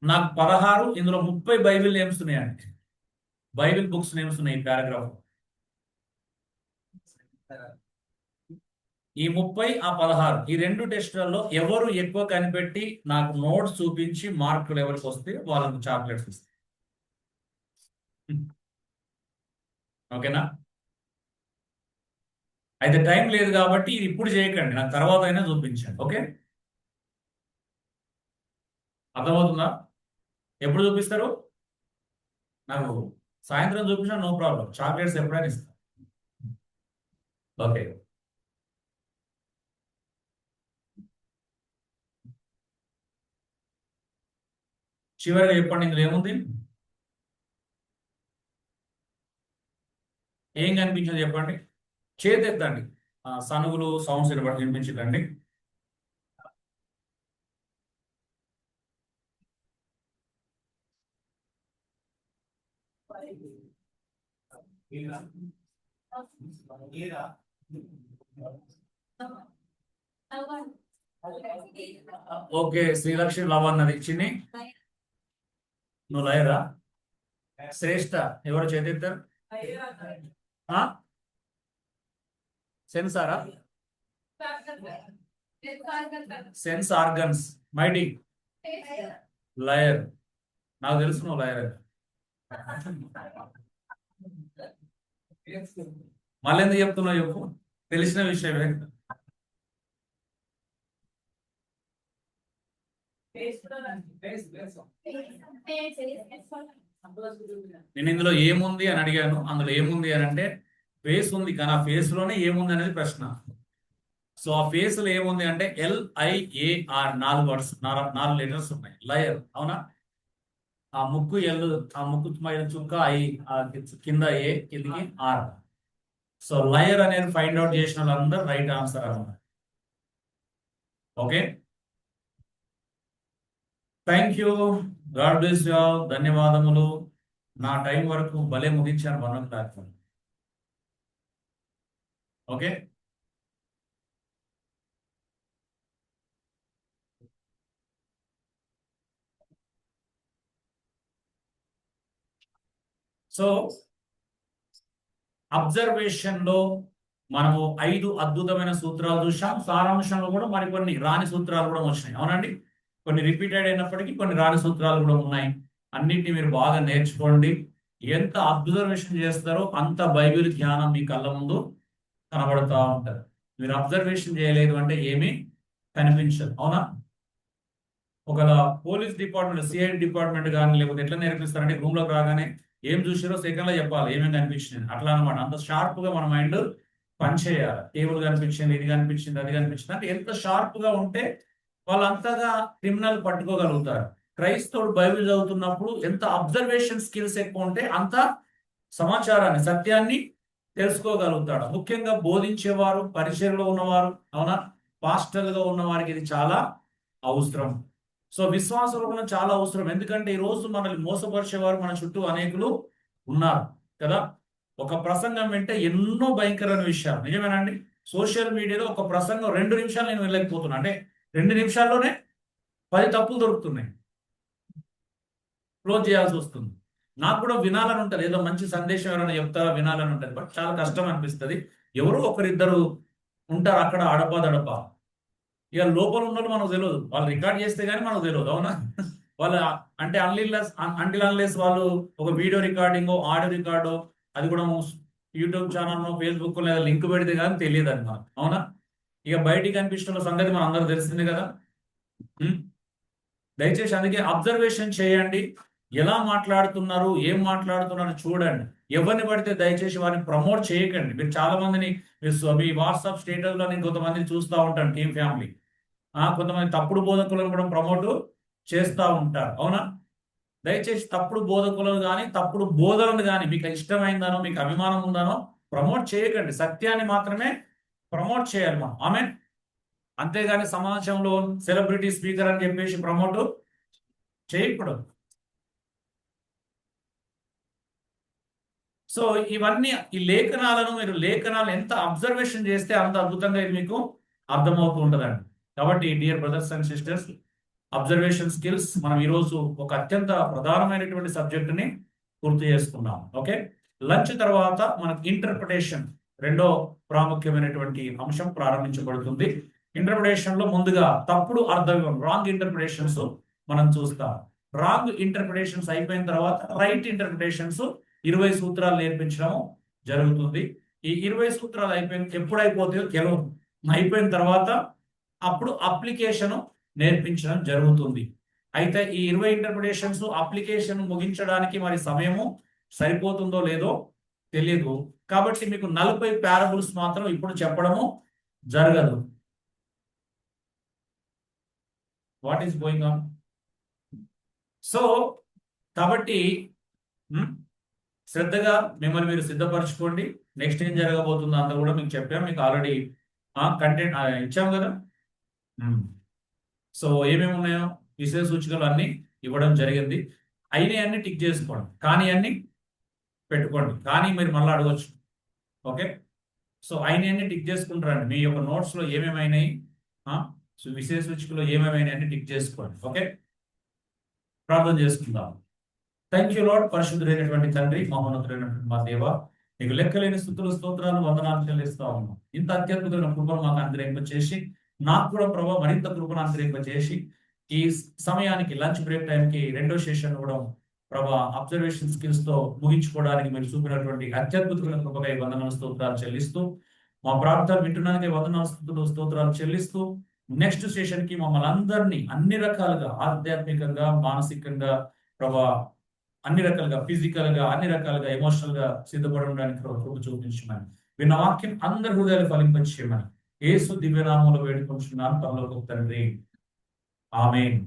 నాకు 16, ఇందులో 30 బైబిల్ నేమ్స్ ఉన్నాయండి. బైబిల్ బుక్స్ నేమ్స్ ఉన్నాయి ఈ పారాగ్రాఫ్. ఈ 30, ఆ 16, ఈ రెండు టెస్టులలో ఎవరు ఎక్కువ కనిపెట్టి నాకు నోట్స్ చూపించి మార్కులు ఎవరికి వస్తే వాళ్ళకు చాక్లెట్స్ ఇస్తాయి. ఓకేనా? అయితే టైం లేదు కాబట్టి ఇది ఇప్పుడు చేయకండి, నాకు తర్వాత అయినా చూపించండి. ఓకే, అర్థమవుతుందా? ఎప్పుడు చూపిస్తారు? నాకు సాయంత్రం చూపించినా నో ప్రాబ్లం, చాక్లెట్స్ ఎప్పుడైనా ఇస్తాను. ఓకే, చివరిగా చెప్పండి, ఇందులో ఏముంది, ఏం కనిపించింది చెప్పండి. చేతెత్తండి, సనుగులు సౌండ్స్ వినిపించకండి. ఓకే, శ్రీలక్ష్మి లవ్ అన్నది చిన్ని, నువ్వు లయరా? శ్రేష్ఠ ఎవరు చేతిస్తారు? సెన్సారా? Sense organs, mighty, liar. నాకు తెలుసు నువ్వు లయర్. మళ్ళీ ఎందుకు చెప్తున్నావు చెప్పు, తెలిసిన విషయమే. నేను ఇందులో ఏముంది అని అడిగాను, అందులో ఏముంది అని అంటే ఫేస్ ఉంది, కానీ ఆ ఫేస్ లోనే ఏముంది అనేది ప్రశ్న. సో ఆ ఫేస్ లో ఏముంది అంటే LIAR, 4 వర్డ్స్, 4 లెటర్స్ ఉన్నాయి. లయర్. అవునా? ఆ ముక్కు ఎల్, ఆ ముక్కు పైన చుక్క కింద ఏ, కిందికి ఆర్. సో లయర్ అనేది ఫైండ్ అవుట్ చేసిన వాళ్ళందరూ రైట్ ఆన్సర్ అన్నమాట. Okay, thank you, God bless you all, ధన్యవాదములు. నా టైం వరకు భలే ముగించాను 1 o'clock. ఓకే, సో అబ్జర్వేషన్ లో మనము 5 అద్భుతమైన సూత్రాలు చూసాం. సారాంశంలో కూడా మరికొన్ని రాని సూత్రాలు కూడా వచ్చినాయి. అవునండి, కొన్ని రిపీటెడ్ అయినప్పటికీ కొన్ని రాని సూత్రాలు కూడా ఉన్నాయి. అన్నిటిని మీరు బాగా నేర్చుకోండి. ఎంత అబ్జర్వేషన్ చేస్తారో అంత బైబిల్ జ్ఞానం మీ కళ్ళ ముందు కనబడుతూ ఉంటది. మీరు అబ్జర్వేషన్ చేయలేదు అంటే ఏమీ కనిపించదు. అవునా? ఒక పోలీస్ డిపార్ట్మెంట్, సిఐడి డిపార్ట్మెంట్ కానీ లేకపోతే ఎట్లా నేర్పిస్తారంటే రూమ్ లోకి రాగానే ఏం చూసారో సెకండ్ లో చెప్పాలి ఏమేమి కనిపించింది. అట్లా అనమాట. అంత షార్ప్ గా మన మైండ్ పనిచేయాలి. టేబుల్ కనిపించింది, ఇది కనిపించింది, అది కనిపించింది అంటే ఎంత షార్ప్ గా ఉంటే వాళ్ళంతగా క్రిమినల్ పట్టుకోగలుగుతారు. క్రైస్తవుడు బైబిల్ చదువుతున్నప్పుడు ఎంత అబ్జర్వేషన్ స్కిల్స్ ఎక్కువ ఉంటే అంత సమాచారాన్ని, సత్యాన్ని తెలుసుకోగలుగుతాడు. ముఖ్యంగా బోధించేవారు, పరిచయంలో ఉన్నవారు, అవునా, పాస్టర్లుగా ఉన్న వారికి ఇది చాలా అవసరం. సో విశ్వాసంలో కూడా చాలా అవసరం. ఎందుకంటే ఈ రోజు మనల్ని మోసపరిచేవారు మన చుట్టూ అనేకులు ఉన్నారు కదా. ఒక ప్రసంగం వింటే ఎన్నో భయంకరమైన విషయాలు. నిజమేనండి? సోషల్ మీడియాలో ఒక ప్రసంగం 2 నిమిషాలు నేను వెళ్ళకపోతున్నా అంటే 2 నిమిషాల్లోనే 10 తప్పులు దొరుకుతున్నాయి. క్లోజ్ చేయాల్సి వస్తుంది. నాకు కూడా వినాలని ఉంటుంది, ఏదో మంచి సందేశం ఎవరైనా చెప్తారా వినాలని ఉంటుంది. బట్ చాలా కష్టం అనిపిస్తుంది. ఎవరో ఒకరిద్దరు ఉంటారు అక్కడ అడపా. ఇక లోపల ఉన్న మనకు తెలియదు, వాళ్ళు రికార్డ్ చేస్తే గానీ మనకు తెలియదు. అవునా? వాళ్ళ అంటే అన్లెస్ వాళ్ళు ఒక వీడియో రికార్డింగ్, ఆడియో రికార్డు, అది కూడా యూట్యూబ్ ఛానల్, ఫేస్బుక్ లేదా లింక్ పెడితే కానీ తెలియదు అది మనకు. అవునా? ఇక బయటికి కనిపిస్తున్న సంగతి మన అందరూ తెలిసింది కదా. దయచేసి అందుకే అబ్జర్వేషన్ చేయండి. ఎలా మాట్లాడుతున్నారు, ఏం మాట్లాడుతున్నారు చూడండి. ఎవరిని పడితే దయచేసి వారిని ప్రమోట్ చేయకండి. మీరు చాలా మందిని మీ వాట్సాప్ స్టేటస్ లో నేను కొంతమందిని చూస్తూ ఉంటాను, టీమ్ ఫ్యామిలీ. కొంతమంది తప్పుడు బోధకులను కూడా ప్రమోట్ చేస్తూ ఉంటారు. అవునా? దయచేసి తప్పుడు బోధకులను కానీ తప్పుడు బోధనలు కానీ మీకు ఇష్టమైందానో మీకు అభిమానం ఉందానో ప్రమోట్ చేయకండి. సత్యాన్ని మాత్రమే ప్రమోట్ చేయాలి మనం. ఆమె అంతేగాని సమాజంలో సెలబ్రిటీ స్పీకర్ అని చెప్పేసి ప్రమోట్ చేయకూడదు. సో ఇవన్నీ ఈ లేఖనాలను మీరు లేఖనాలు ఎంత అబ్జర్వేషన్ చేస్తే అంత అద్భుతంగా ఇది మీకు అర్థమవుతూ ఉంటుందండి. కాబట్టి dear brothers and sisters, observation skills మనం ఈరోజు ఒక అత్యంత ప్రధానమైనటువంటి సబ్జెక్టుని పూర్తి చేసుకున్నాం. ఓకే, లంచ్ తర్వాత మనకు ఇంటర్ప్రిటేషన్ రెండో ప్రాముఖ్యమైనటువంటి అంశం ప్రారంభించబడుతుంది. ఇంటర్ప్రిటేషన్ లో ముందుగా తప్పుడు అర్థం, రాంగ్ ఇంటర్ప్రిటేషన్స్ మనం చూస్తాం. రాంగ్ ఇంటర్ప్రిటేషన్స్ అయిపోయిన తర్వాత రైట్ ఇంటర్ప్రిటేషన్స్ 20 సూత్రాలు నేర్పించడం జరుగుతుంది. ఈ 20 సూత్రాలు ఎప్పుడు అయిపోతాయో తెలియదు. అయిపోయిన తర్వాత అప్పుడు అప్లికేషన్ నేర్పించడం జరుగుతుంది. అయితే ఈ 20 ఇంటర్ప్రిటేషన్స్ అప్లికేషన్ ముగించడానికి మరి సమయము సరిపోతుందో లేదో తెలియదు. కాబట్టి మీకు 40 పారబుల్స్ మాత్రం ఇప్పుడు చెప్పడము జరగదు. What is going on? So కాబట్టి శ్రద్ధగా మిమ్మల్ని మీరు సిద్ధపరచుకోండి. నెక్స్ట్ ఏం జరగబోతుందో అంతా కూడా మీకు చెప్పాం. మీకు ఆల్రెడీ కంటెంట్ ఇచ్చాం కదా. సో ఏమేమి ఉన్నాయో విశేష సూచికలు అన్ని ఇవ్వడం జరిగింది. అయినవి అన్ని టిక్ చేసుకోండి, కానీ అన్ని పెట్టుకోండి. కానీ మీరు మళ్ళీ అడగచ్చు. ఓకే, సో అయినవి టిక్ చేసుకుంటారండి. మీ యొక్క నోట్స్ లో ఏమేమైనాయి, విశేష సూచికలో ఏమేమైనాయి అన్ని టిక్ చేసుకోండి. ఓకే, ప్రార్థన చేసుకుందాం. Thank you lord. పరిశుద్ధుడైనటువంటి తండ్రి, మహోన్నతుడైనటువంటి మా దేవ, నీకు లెక్కలేని స్తుతులు, స్తోత్రాలు, వందనాలు చెల్లిస్తా ఉన్నాం. ఇంత అత్యద్భుతమైన కృపను మాకు అనుగ్రహింపచేసి, నాకు కూడా ప్రభావ మరింత కృపను అనుగ్రహింపచేసి, ఈ సమయానికి లంచ్ బ్రేక్ టైంకి రెండో సెషన్ కూడా ప్రభా అబ్జర్వేషన్ స్కిల్స్ తో ముగించుకోవడానికి మీరు చూపినటువంటి అత్యద్భుతమైన కృపకై వందనాలు, స్తోత్రాలు చెల్లిస్తూ, మా ప్రార్థన వింటున్నందుకే వందనాలు, స్తుతులు, స్తోత్రాలు చెల్లిస్తూ, నెక్స్ట్ సెషన్ కి మమ్మల్ని అందరినీ అన్ని రకాలుగా ఆధ్యాత్మికంగా, మానసికంగా ప్రభా అన్ని రకాలుగా, ఫిజికల్ గా, అన్ని రకాలుగా, ఎమోషనల్ గా సిద్ధపడడానికి కృప చూపించమని, విన్న వాక్యం అందరి హృదయాలు ఫలింపచేయమని యేసు దివ్యనామంలో వేడుకొంటున్నాను పరలోకపు తండ్రి. ఆమేన్.